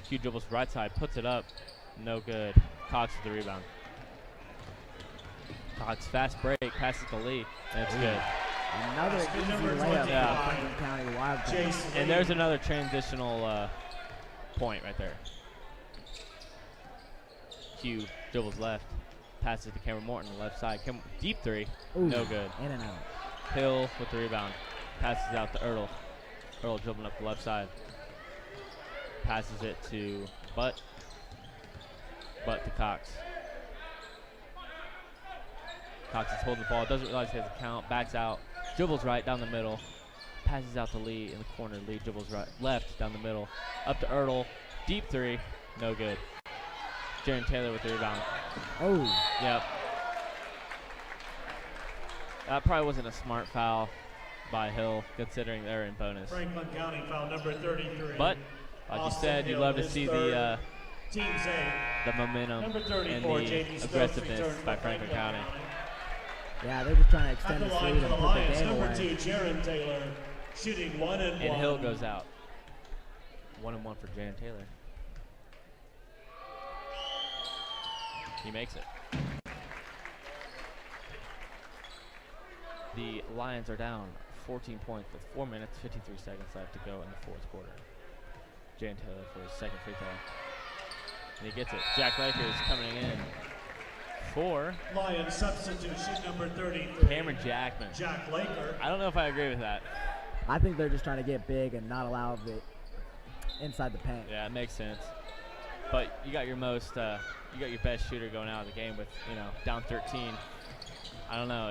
Q dribbles right side, puts it up, no good. Cox with the rebound. Cox fast break, passes to Lee, and it's good. Another Basket easy number layup 20. Yeah. for Franklin County Wildcats. Chase And Lee. there's another transitional point right there. Q dribbles left, passes to Cameron Morton on the left side. Deep three, Ooh, no good. In and out. Hill with the rebound, passes out to Earl. Earl dribbling up the left side. Passes it to Butt to Cox. Cox is holding the ball, doesn't realize he has a count, backs out, dribbles right down the middle, passes out to Lee in the corner. Lee dribbles right, left down the middle, up to Earl, deep three, no good. Jaron Taylor with the rebound. Oh, Yep. That probably wasn't a smart foul by Hill, considering they're in bonus. Franklin County foul number 33. But, like you Austin said, you'd Hill, love to his see third. Team's A. the momentum Number and 34, the J.D. Stokes aggressiveness returns by for Franklin County. yeah, they're just trying to At extend the the line lead for and the put the Lions, game number away. 2, Jaron Taylor, shooting 1 and 1. And Hill goes out. 1 and 1 for Jaron Taylor. He makes it. The Lions are down 14 points with 4 minutes, 53 seconds left to go in the fourth quarter. Jaron Taylor for his second free throw. And he gets it. Jack Lakers coming in for Lions substitution number 33. Cameron Jackman. Jack Laker. I don't know if I agree with that. I think they're just trying to get big and not allow the inside the paint. Yeah, it makes sense. But you got your you got your best shooter going out of the game with, down 13. I don't know.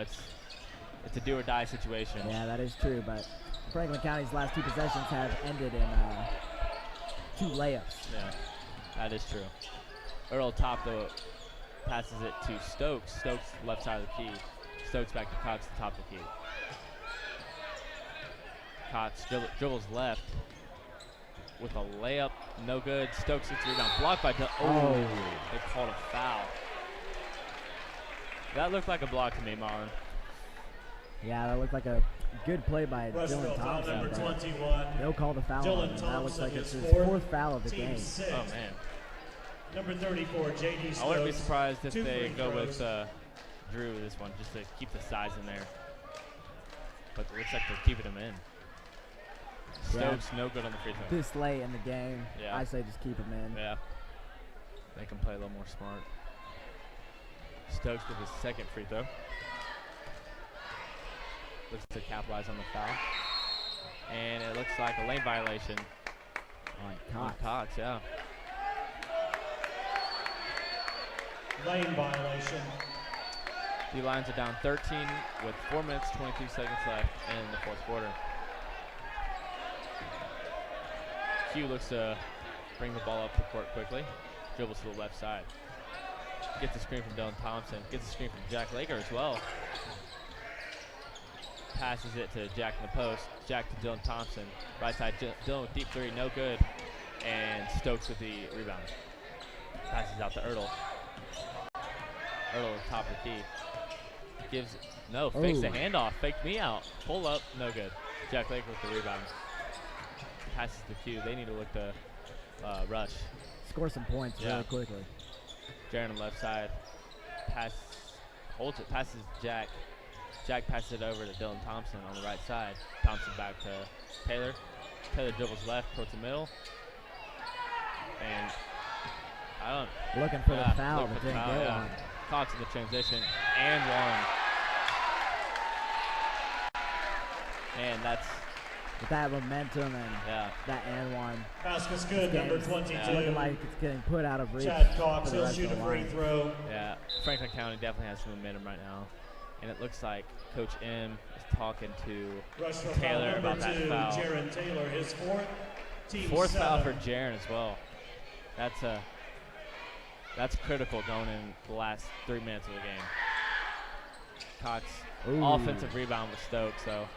It's a do or die situation. Yeah, that is true, but Franklin County's last 2 possessions have ended in 2 layups. Yeah, that is true. Earl top though passes it to Stokes. Stokes left side of the key. Stokes back to Cox, the top of the key. Cox dribbles left with a layup, no good. Stokes gets the rebound, blocked by Oh. They called a foul. That looked like a block to me, Marlon. Yeah, that looked like a good play by Rushville Dylan foul Thompson. number but 21. They'll call the foul Dylan on him. That looks Thompson like it's is his fourth, 4th foul of the team game. 6. Oh man, Number 34, J.D. Stokes. I wouldn't be surprised if 2 they free go throws. with Drew this one, just to keep the size in there. But it looks like they're keeping him in. Stokes no good on the free throw. This late in the game, Yeah. I say just keep him in. Yeah. They can play a little more smart. Stokes with his second free throw. Looks to capitalize on the foul. And it looks like a lane violation On on Cox. Cox, yeah. Lane violation. The Lions are down 13 with 4 minutes, 22 seconds left in the fourth quarter. Q looks to bring the ball up the court quickly. Dribbles to the left side. Gets a screen from Dylan Thompson. Gets a screen from Jack Laker as well. Passes it to Jack in the post. Jack to Dylan Thompson. Right side, Dylan with deep three, no good. And Stokes with the rebound. Passes out to Ertl. Ertl at the top of the key. Gives, fakes the handoff. Faked me out. Pull up, no good. Jack Laker with the rebound. Passes to Q. They need to look to rush. Score some points Yeah. really quickly. Jaron on the left side. Holds it, passes Jack. Jack passes it over to Dylan Thompson on the right side. Thompson back to Taylor. Taylor dribbles left towards the middle. And Looking for the yeah, foul, looking but for the didn't foul, get yeah. one. Cox in the transition and one. And that's With that momentum and yeah. that and one, Basket's good, number 22. looking like it's getting put out of reach Chad Cox, for the he'll rest shoot of a the free line. throw. Yeah, Franklin County definitely has some momentum right now. And it looks like Coach M is talking to Rushville Taylor foul number about that 2, foul. Jaron Taylor, his 4th. Team Fourth foul 7. for Jaron as well. That's critical going in the last 3 minutes of the game. Cox, offensive rebound with Stokes, though.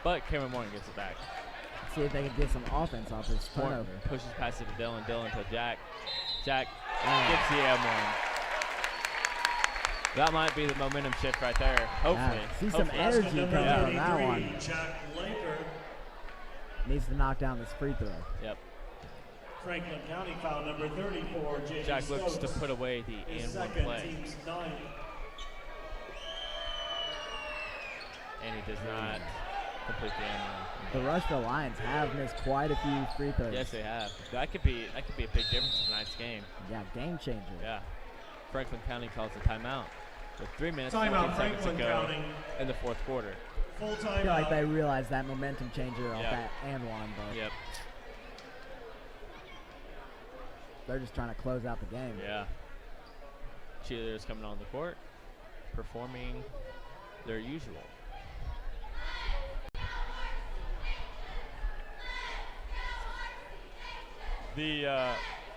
But Cameron Morton gets it back. See if they can get some offense off this Morton turnover. pushes past it to Dylan. Dylan to Jack. Jack gets the air Morton. That might be the momentum shift right there. Hopefully. See some Hopefully. energy Basket coming number from that 33, one. Jack Laker. Needs to knock down this free throw. Yep. Franklin County foul number 34, J.D. Jack looks to Stokes. put away the His and one second, play. team's 9th. And he does not complete the and one. The Rushville Lions have missed quite a few free throws. Yes, they have. That could be a big difference in tonight's game. Yeah, game changer. Yeah. Franklin County calls a timeout with 3 minutes and Timeout, 14 seconds to Franklin go County. in the fourth quarter. Full I timeout. feel like they realized that momentum changer off Yep. that and one, but Yep. they're just trying to close out the game. Yeah. Cheerleaders coming on the court, performing their usual.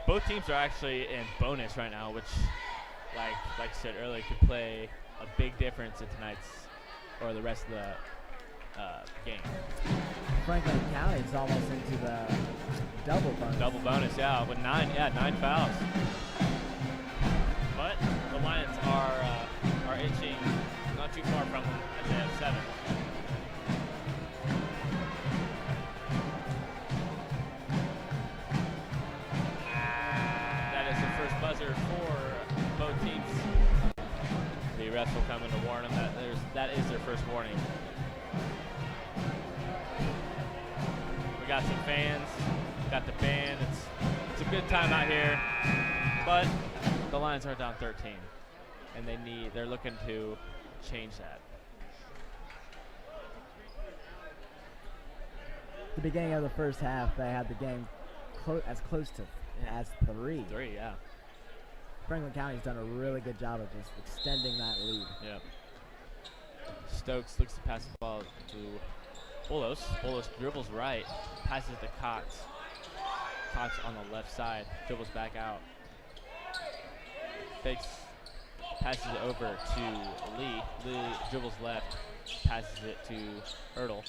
Both teams are actually in bonus right now, which, like I said earlier, could play a big difference in tonight's or the rest of the game. Franklin County is almost into the double bonus. Double bonus, yeah, with 9 fouls. But the Lions are inching not too far from them as they have 7. That is the first buzzer for both teams. The refs will come in to warn them that is their first warning. We got some fans, got the band. It's a good time out here, but the Lions are down 13, and they're looking to change that. At the beginning of the first half, they had the game as close to as 3. 3, yeah. Franklin County's done a really good job of just extending that lead. Yep. Stokes looks to pass the ball to Bolos. Bolos dribbles right, passes to Cox. Cox on the left side, dribbles back out. Fakes, passes it over to Lee. Lee dribbles left, passes it to Ertl.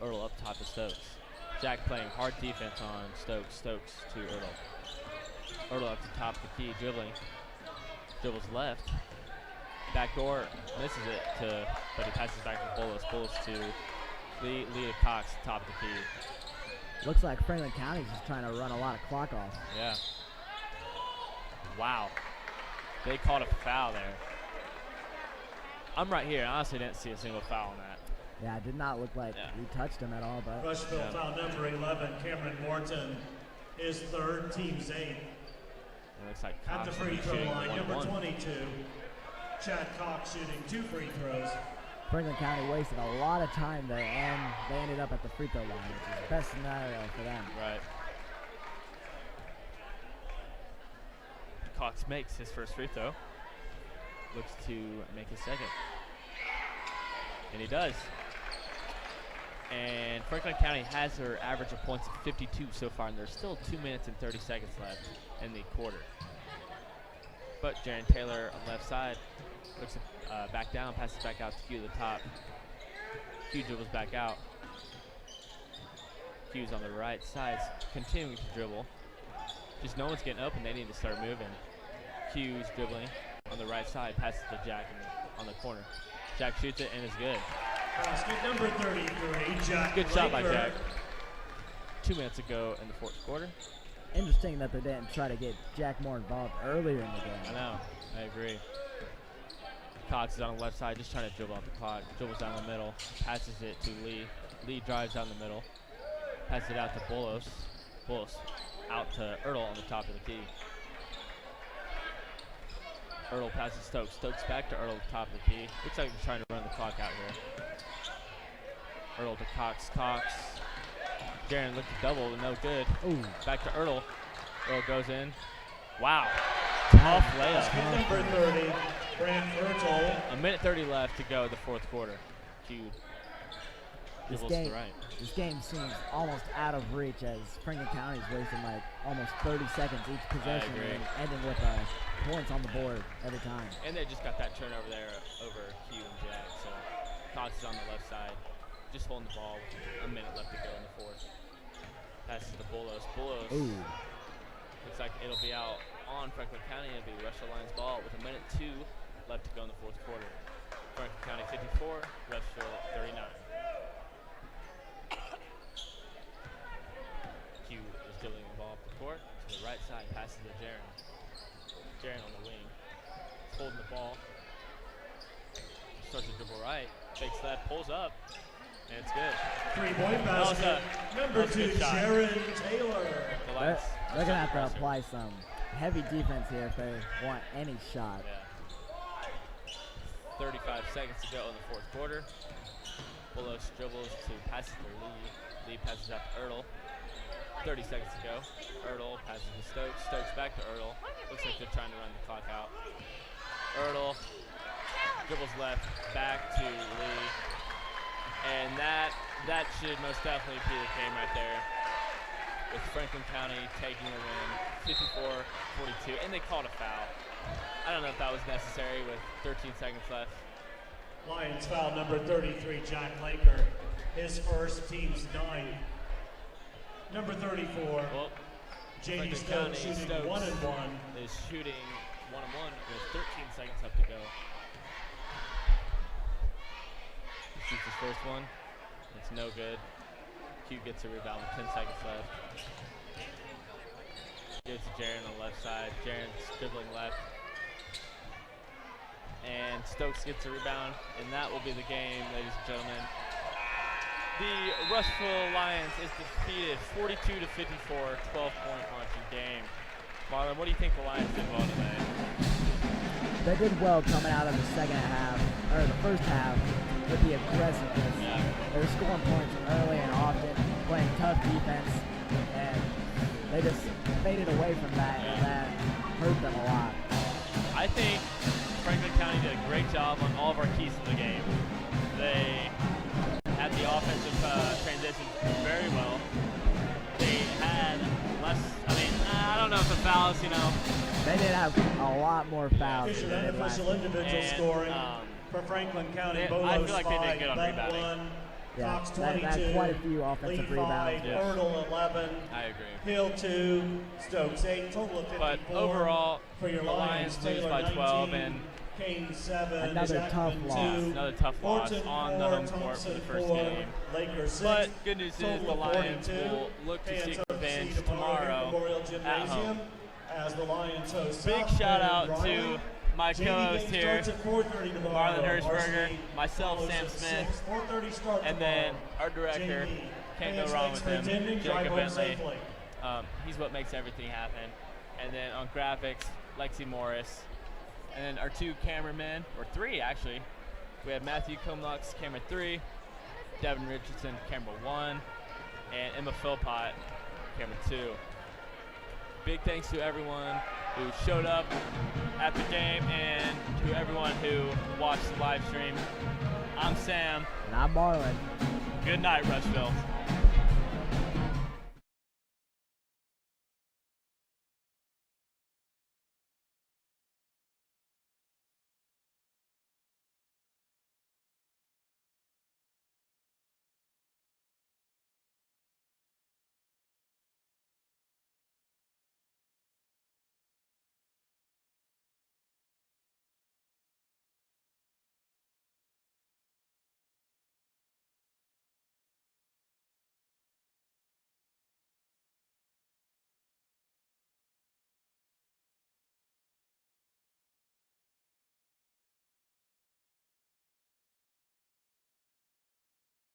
Ertl up top to Stokes. Jack playing hard defense on Stokes. Stokes to Ertl. Ertl up to top of the key, dribbling. Dribbles left. Backdoor, misses it but he passes back to Bolos. Bolos to Lee to Cox, top of the key. Looks like Franklin County's just trying to run a lot of clock off. Yeah. Wow. They called a foul there. I'm right here. I honestly didn't see a single foul on that. Yeah, it did not look like he touched him at all, but Rushville Yeah. foul number 11, Cameron Morton, his 3rd, team's 8th. It looks like At the Cox free throw shooting line, number 1-1. 22, Chad Cox shooting 2 free throws. Franklin County wasted a lot of time there, and they ended up at the free throw line, which is the best scenario for them. Right. Cox makes his first free throw. Looks to make his second. And he does. And Franklin County has their average of points of 52 so far, and there's still 2 minutes and 30 seconds left in the quarter. But Jaron Taylor on the left side looks back down, passes back out to Q to the top. Q dribbles back out. Q's on the right side, continuing to dribble. Just no one's getting open, they need to start moving. Q's dribbling on the right side, passes to Jack on the corner. Jack shoots it and is good. Basket number 33, Jack Good shot by Laker. Jack. 2 minutes to go in the fourth quarter. Interesting that they didn't try to get Jack more involved earlier in the I game. know, I agree. Cox is on the left side, just trying to dribble out the clock. Dribbles down the middle, passes it to Lee. Lee drives down the middle, passes it out to Bolos. Bolos out to Ertl on the top of the key. Ertl passes Stokes. Stokes back to Ertl, top of the key. Looks like he's trying to run the clock out here. Ertl to Cox. Cox. Jaron looked to double, but no good. Ooh, Back to Ertl. Ertl goes in. Wow. Tough layup. Basket number 30, Brant Ertl. A minute 30 left to go in the fourth quarter. Q This Dribbles to game, the right. this game seems almost out of reach as Franklin County's wasting like almost 30 seconds each possession agree. and ending with points on the board every time. And they just got that turnover there over Hugh and Jack. So Cox is on the left side, just holding the ball with a minute left to go in the fourth. Passes to Bulos. Bulos Ooh. looks like it'll be out on Franklin County. It'll be Rushville Lions ball with a minute 2 left to go in the fourth quarter. Franklin County 54, Rushville 39. Hugh is dribbling the ball up the court to the right side, passes to Jaron. Jaron on the wing, holding the ball. Starts to dribble right, fakes left, pulls up, and it's good. 3-point That was basket. that Number was a 2, good shot. Sharon Taylor. The They're, Lions they're going to have to pressure. apply some heavy defense here if they want any shot. Yeah. 35 seconds to go in the fourth quarter. Bulos dribbles to passes to Lee. Lee passes out to Ertl. 30 seconds to go. Ertl passes to Stokes. Stokes back to Ertl. Looks like they're trying to run the clock out. Ertl dribbles left, back to Lee. And that should most definitely be the game right there. With Franklin County taking the win, 54-42, and they called a foul. I don't know if that was necessary with 13 seconds left. Lions foul number 33, Jack Laker. His first, team's 9. Number 34, Well, J.D. Franklin County Stokes shooting Stokes 1 and 1. is shooting 1-1 with 13 seconds left to go. He shoots his first one. It's no good. Q gets a rebound with 10 seconds left. Gives to Jaron on the left side. Jaron's dribbling left. And Stokes gets a rebound, and that will be the game, ladies and gentlemen. The Rushville Lions is defeated 42-54, 12-point marching game. Marlon, what do you think the Lions did well today? They did well coming out of the second half, or the first half, with the aggressiveness. Yeah. They were scoring points early and often, playing tough defense, and they just faded away from that, and that hurt them a lot. I think Franklin County did a great job on all of our keys to the game. They had the offensive transition very well. They had less, I don't know if the fouls, They did have a lot more fouls Official than they and did last official year. individual And, scoring for Franklin County. I Bolos feel like they did 5, good on Beck rebounding. 1, Yeah, Cox that 22, had quite a few offensive Lee 5, rebounds. Yeah. Ertl 11, I agree. Hill 2, Stokes 8, total of 54. But overall, for your the Lions lose Taylor by 12, 19, and Kane 7, Another Jackman tough 2, loss. another tough loss Horton on the 4, home court for the Thompson first 4, game. Lakers 6. But good news is total the of Lions 42. will look to Fans seek hope to see revenge here at tomorrow Memorial at Gymnasium home. as the Lions host Big South shout Bend out Riley. to my JV co-host game here, starts at 4:30 tomorrow. Marlon Hirschberger, Varsity myself, follows Sam at Smith, 6, 4:30 start and then tomorrow. our director, JV. can't Fans, go wrong thanks with for him, attending. Drive Jacob home Bentley. safely. He's what makes everything happen. And then on graphics, Lexi Morris. And then our 2 cameramen, or 3 actually. We have Matthew Kumlux, camera 3, Devin Richardson, camera 1, and Emma Philpott, camera 2. Big thanks to everyone who showed up at the game and to everyone who watched the live stream. I'm Sam. And I'm Marlon. Good night, Rushville.